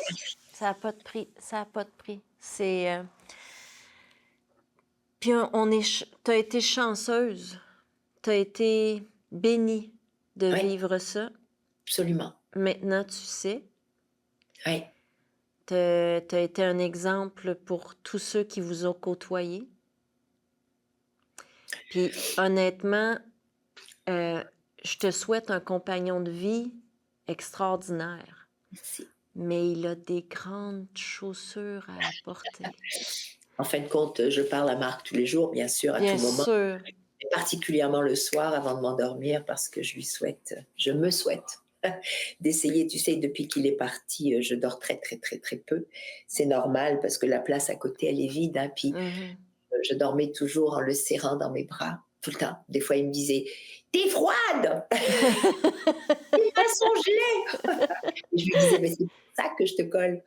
Ça n'a pas de prix. Ça n'a pas de prix. C'est... Puis t'as été chanceuse. T'as été bénie de Oui, vivre ça. absolument. Maintenant, tu sais. Oui, T'as été un exemple pour tous ceux qui vous ont côtoyé. Puis honnêtement, je te souhaite un compagnon de vie extraordinaire. merci. Mais il a des grandes chaussures à apporter. En fin de compte, je parle à Marc tous les jours, bien sûr, à Bien tout moment, sûr. et particulièrement le soir avant de m'endormir, parce que je me souhaite d'essayer, tu sais, depuis qu'il est parti, je dors très, très, très, très peu. C'est normal parce que la place à côté, elle est vide, hein, puis Mhm. je dormais toujours en le serrant dans mes bras, tout le temps. Des fois, il me disait: «T'es froide! T'es pas son gelé!» Et je lui disais: «Mais c'est pour ça que je te colle.»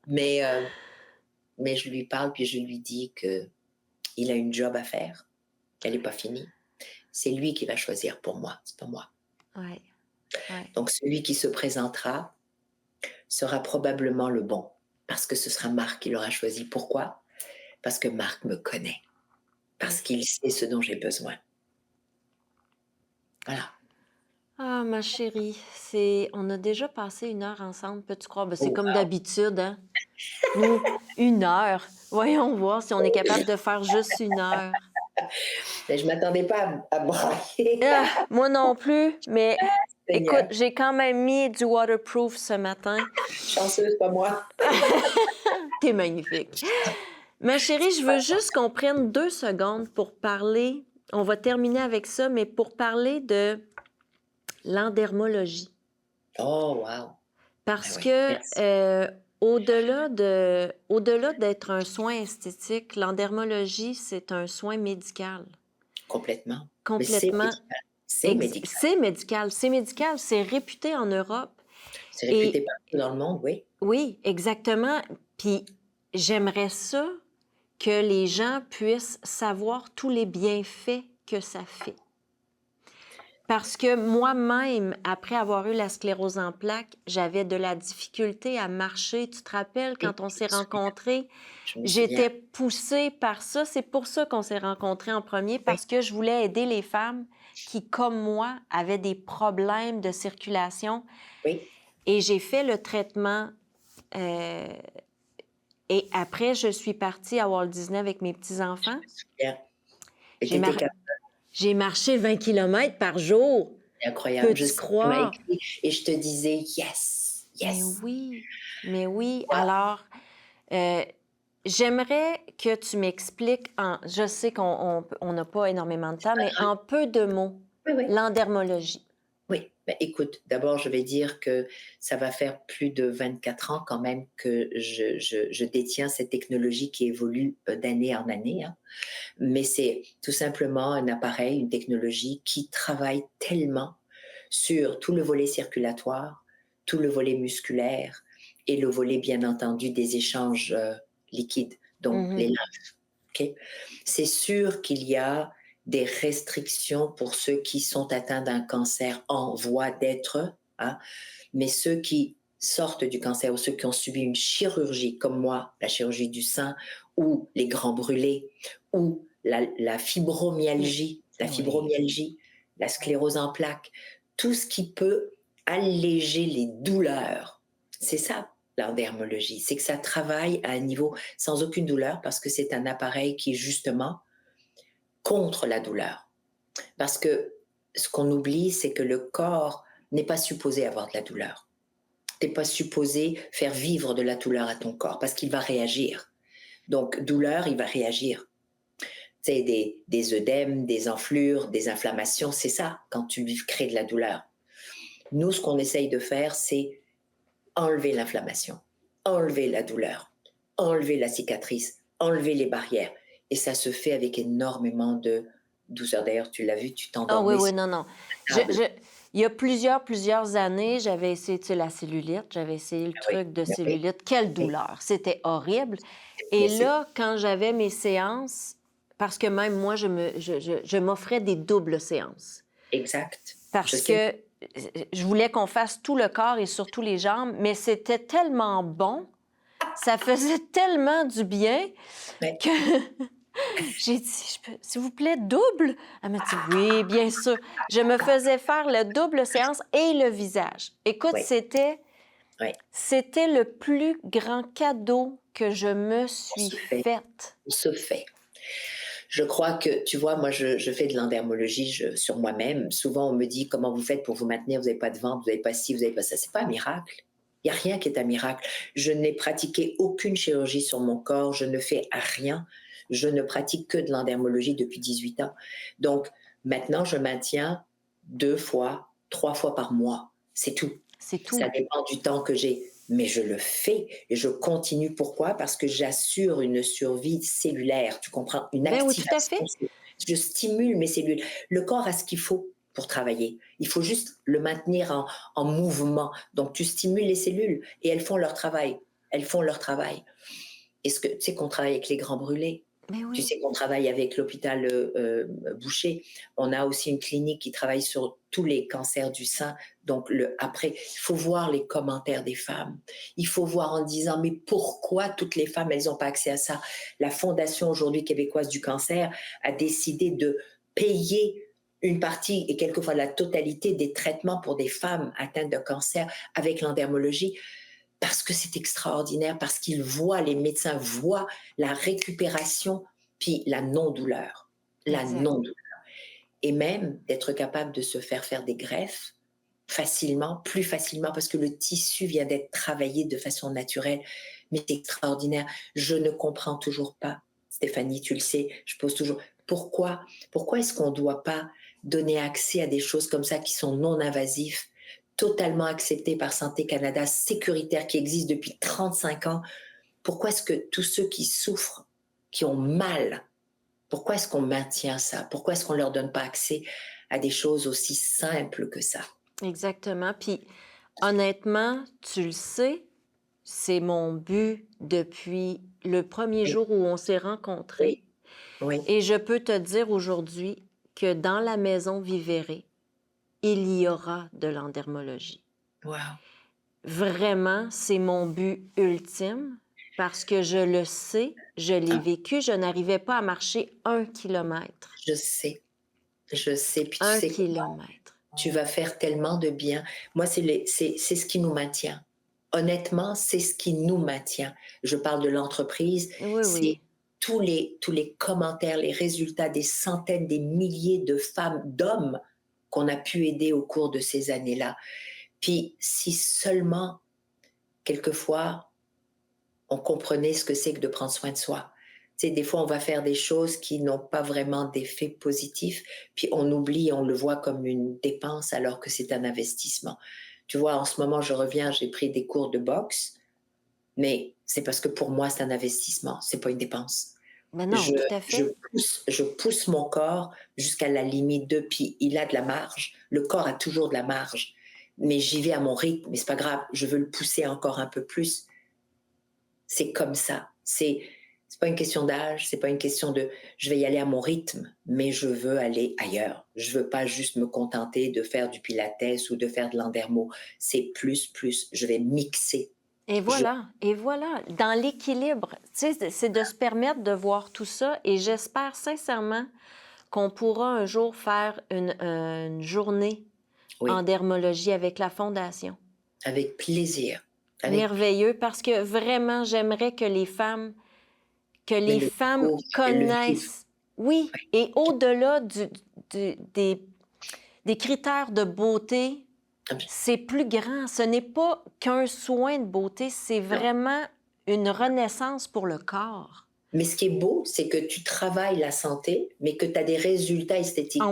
Mais, mais je lui parle, puis je lui dis qu'il a une job à faire, qu'elle n'est pas finie. C'est lui qui va choisir pour moi, c'est pas moi. Ouais, ouais. Donc celui qui se présentera sera probablement le bon, parce que ce sera Marc qui l'aura choisi. Pourquoi? Parce que Marc me connaît, parce Oui. qu'il sait ce dont j'ai besoin. Voilà. Ah, ma chérie, on a déjà passé 1 heure ensemble, peux-tu croire? Ben, c'est Oh, comme d'habitude, hein? Nous, 1 heure. Voyons voir si on est capable de faire juste 1 heure. mais je m'attendais pas à brailler. Ah, moi non plus, mais écoute, Seigneur, j'ai quand même mis du waterproof ce matin. chanceuse, pas moi. T'es magnifique. Ma chérie, je veux juste qu'on prenne 2 secondes pour parler. On va terminer avec ça, mais pour parler de l'endermologie. Oh, wow. Parce Ah oui, que merci. au-delà d'être un soin esthétique, l'endermologie, c'est un soin médical. Complètement. Mais c'est Complètement. médical. C'est médical. C'est médical. C'est médical. C'est réputé en Europe. C'est réputé Et partout dans le monde, oui. oui, exactement. Puis j'aimerais ça que les gens puissent savoir tous les bienfaits que ça fait. Parce que moi-même, après avoir eu la sclérose en plaques, j'avais de la difficulté à marcher. Tu te rappelles, Oui, quand on je s'est me souviens. rencontrés, Je me souviens. j'étais poussée par ça. C'est pour ça qu'on s'est rencontrés en premier, Oui, parce que je voulais aider les femmes qui, comme moi, avaient des problèmes de circulation. oui, Et j'ai fait le traitement. euh, et après, je suis partie à Walt Disney avec mes je petits-enfants. me souviens. Et J'ai tu étais mar- j'ai marché 20 kilomètres par jour. incroyable. Je Peux-tu sais que tu m'as croire? écrit et je te disais: «Yes, Mais yes.» oui, mais oui. Wow. Alors, euh, j'aimerais que tu m'expliques, je sais qu'on n'a pas énormément de temps, mais en peu de mots, Oui, oui. l'endermologie. Oui, bah, écoute, d'abord, je vais dire que ça va faire plus de 24 ans quand même que je détiens cette technologie qui évolue d'année en année, hein. Mais c'est tout simplement un appareil, une technologie qui travaille tellement sur tout le volet circulatoire, tout le volet musculaire et le volet, bien entendu, des échanges liquides, donc les Mhm. lymphes. Ok. C'est sûr qu'il y a des restrictions pour ceux qui sont atteints d'un cancer en voie d'être, hein, mais ceux qui sortent du cancer ou ceux qui ont subi une chirurgie, comme moi, la chirurgie du sein, ou les grands brûlés, ou Oui. la sclérose en plaques, tout ce qui peut alléger les douleurs. C'est ça, l'endermologie, c'est que ça travaille à un niveau sans aucune douleur parce que c'est un appareil qui est justement contre la douleur. Parce que ce qu'on oublie, c'est que le corps n'est pas supposé avoir de la douleur. Tu n'es pas supposé faire vivre de la douleur à ton corps parce qu'il va réagir. Donc, douleur, il va réagir. C'est des œdèmes, des enflures, des inflammations, c'est ça quand tu crées de la douleur. Nous, ce qu'on essaye de faire, c'est enlever l'inflammation, enlever la douleur, enlever la cicatrice, enlever les barrières. Et ça se fait avec énormément de douceur. D'ailleurs, tu l'as vu, tu Ah oui, t'endormais oui, sur non, non. la table. Il y a plusieurs années, j'avais essayé, tu sais, la cellulite, j'avais essayé le Ah oui, truc de ah oui, cellulite. Quelle oui. douleur! C'était horrible. Mais Et c'est là, quand j'avais mes séances, parce que même moi, je m'offrais des doubles séances. exact. Je Parce sais. que je voulais qu'on fasse tout le corps et surtout les jambes, mais c'était tellement bon, ça faisait tellement du bien Ouais. que j'ai dit: S'il vous plaît, double?» Elle m'a dit: «Oui, bien sûr». Je me faisais faire le double séance et le visage. Écoute, Ouais, ouais, c'était le plus grand cadeau que je me on suis se fait, faite. on se fait. Je crois que, tu vois, moi, je fais de l'endermologie sur moi-même. Souvent, on me dit comment vous faites pour vous maintenir, vous n'avez pas de ventre, vous n'avez pas ci, vous n'avez pas ça. C'est pas un miracle. Il n'y a rien qui est un miracle. Je n'ai pratiqué aucune chirurgie sur mon corps, je ne fais rien. Je ne pratique que de l'endermologie depuis 18 ans. Donc, maintenant, je maintiens 2 fois, 3 fois par mois. C'est tout. C'est Ça tout. dépend du temps que j'ai. Mais je le fais et je continue. Pourquoi? Parce que j'assure une survie cellulaire, tu comprends? Une Ben oui, tout à activation. fait. Je stimule mes cellules. Le corps a ce qu'il faut pour travailler. Il faut juste le maintenir en mouvement. Donc, tu stimules les cellules et elles font leur travail. Elles font leur travail. Est-ce que tu sais qu'on travaille avec les grands brûlés? Ben Tu oui. sais qu'on travaille avec l'hôpital Boucher. On a aussi une clinique qui travaille sur tous les cancers du sein. Donc, après, il faut voir les commentaires des femmes. Il faut voir en disant, mais pourquoi toutes les femmes, elles n'ont pas accès à ça? La Fondation aujourd'hui québécoise du cancer a décidé de payer une partie et quelquefois la totalité des traitements pour des femmes atteintes de cancer avec l'endermologie parce que c'est extraordinaire, parce qu'ils voient, les médecins voient la récupération, puis la non-douleur. La Exact. non-douleur. Et même d'être capable de se faire des greffes facilement, plus facilement, parce que le tissu vient d'être travaillé de façon naturelle. Mais c'est extraordinaire. Je ne comprends toujours pas, Stéphanie, tu le sais, je pose toujours, pourquoi est-ce qu'on ne doit pas donner accès à des choses comme ça qui sont non invasives, totalement acceptées par Santé Canada, sécuritaires, qui existent depuis 35 ans? Pourquoi est-ce que tous ceux qui souffrent, qui ont mal, pourquoi est-ce qu'on maintient ça? Pourquoi est-ce qu'on ne leur donne pas accès à des choses aussi simples que ça? Exactement. Puis honnêtement, tu le sais, c'est mon but depuis le premier Oui, jour où on s'est oui, rencontrés. oui. Et je peux te dire aujourd'hui que dans la maison Vivere, il y aura de l'endermologie. Wow. Vraiment, c'est mon but ultime parce que je le sais, je l'ai Ah, vécu, je n'arrivais pas à marcher 1 kilomètre. je sais, je sais. Puis tu Un sais quoi? kilomètre. Tu vas faire tellement de bien. Moi, c'est ce qui nous maintient. Honnêtement, c'est ce qui nous maintient. Je parle de l'entreprise, Oui, c'est oui. tous les commentaires, les résultats des centaines, des milliers de femmes, d'hommes qu'on a pu aider au cours de ces années-là. Puis si seulement, quelquefois, on comprenait ce que c'est que de prendre soin de soi. Tu sais, des fois, on va faire des choses qui n'ont pas vraiment d'effet positif, puis on oublie, on le voit comme une dépense alors que c'est un investissement. Tu vois, en ce moment, je reviens, j'ai pris des cours de boxe, mais c'est parce que pour moi, c'est un investissement, c'est pas une dépense. Mais non, Je, tout à je, fait. je pousse mon corps jusqu'à la limite de, puis il a de la marge. Le corps a toujours de la marge, mais j'y vais à mon rythme, mais c'est pas grave, je veux le pousser encore un peu plus. C'est comme ça. C'est pas une question d'âge, c'est pas une question de je vais y aller à mon rythme, mais je veux aller ailleurs. Je veux pas juste me contenter de faire du pilates ou de faire de l'endermo. C'est plus, plus. Je vais mixer. Je, Et voilà, dans l'équilibre, tu sais, c'est de se permettre de voir tout ça et j'espère sincèrement qu'on pourra un jour faire une journée en oui, dermologie avec la Fondation. avec plaisir. Avec, Merveilleux, parce que vraiment, j'aimerais que et les le femmes découvre, et le vivre. connaissent, oui, et au-delà des critères de beauté, c'est plus grand. Ce n'est pas qu'un soin de beauté, c'est Non. vraiment une renaissance pour le corps. Mais ce qui est beau, c'est que tu travailles la santé, mais que tu as des résultats esthétiques.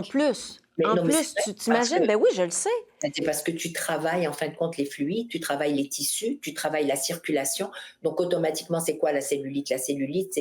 Mais En non, mais c'est plus, vrai, tu parce que t'imagines? Ben oui, je le sais. c'est parce que tu travailles en fin de compte les fluides, tu travailles les tissus, tu travailles la circulation. Donc automatiquement, c'est quoi la cellulite? La cellulite,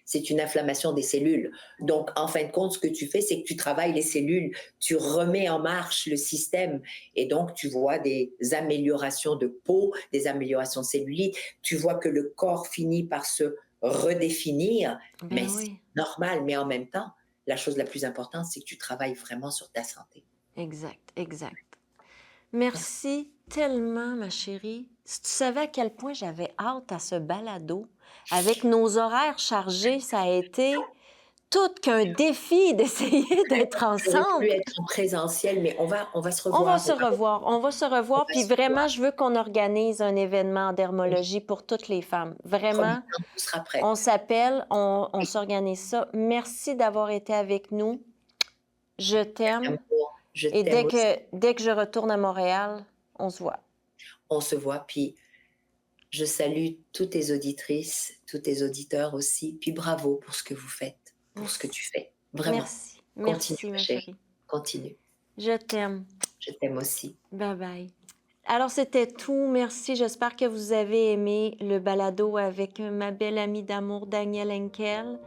c'est une inflammation des cellules. Donc en fin de compte, ce que tu fais, c'est que tu travailles les cellules, tu remets en marche le système et donc tu vois des améliorations de peau, des améliorations de cellulite. Tu vois que le corps finit par se redéfinir, mais Ben c'est oui. normal. Mais en même temps, la chose la plus importante, c'est que tu travailles vraiment sur ta santé. Exact, exact. Merci tellement, ma chérie. Si tu savais à quel point j'avais hâte à ce balado, avec nos horaires chargés, ça a été tout qu'un défi d'essayer d'être J'aurais voulu ensemble. être en présentiel, mais on va se On va revoir, se revoir, on va se on revoir, va puis se revoir. vraiment, je veux qu'on organise un événement en Oui, dermologie pour toutes les femmes. promis, Vraiment, quand tout sera on prête. s'appelle, on Oui, s'organise ça. Merci d'avoir été avec nous. Je t'aime. amour, je Et t'aime aussi. dès que je retourne à Montréal, on se voit. On se voit, puis je salue toutes tes auditrices, tous tes auditeurs aussi, puis bravo pour ce que vous faites, pour ce que Merci. tu fais. Vraiment, Merci. continue Merci, ma ma chérie, chérie. continue. Je t'aime. Je t'aime aussi. Bye bye. Alors, c'était tout. Merci. J'espère que vous avez aimé le balado avec ma belle amie d'amour, Danielle Henkel.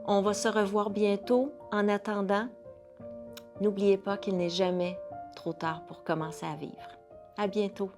On va se revoir bientôt. En attendant, n'oubliez pas qu'il n'est jamais trop tard pour commencer à vivre. À bientôt.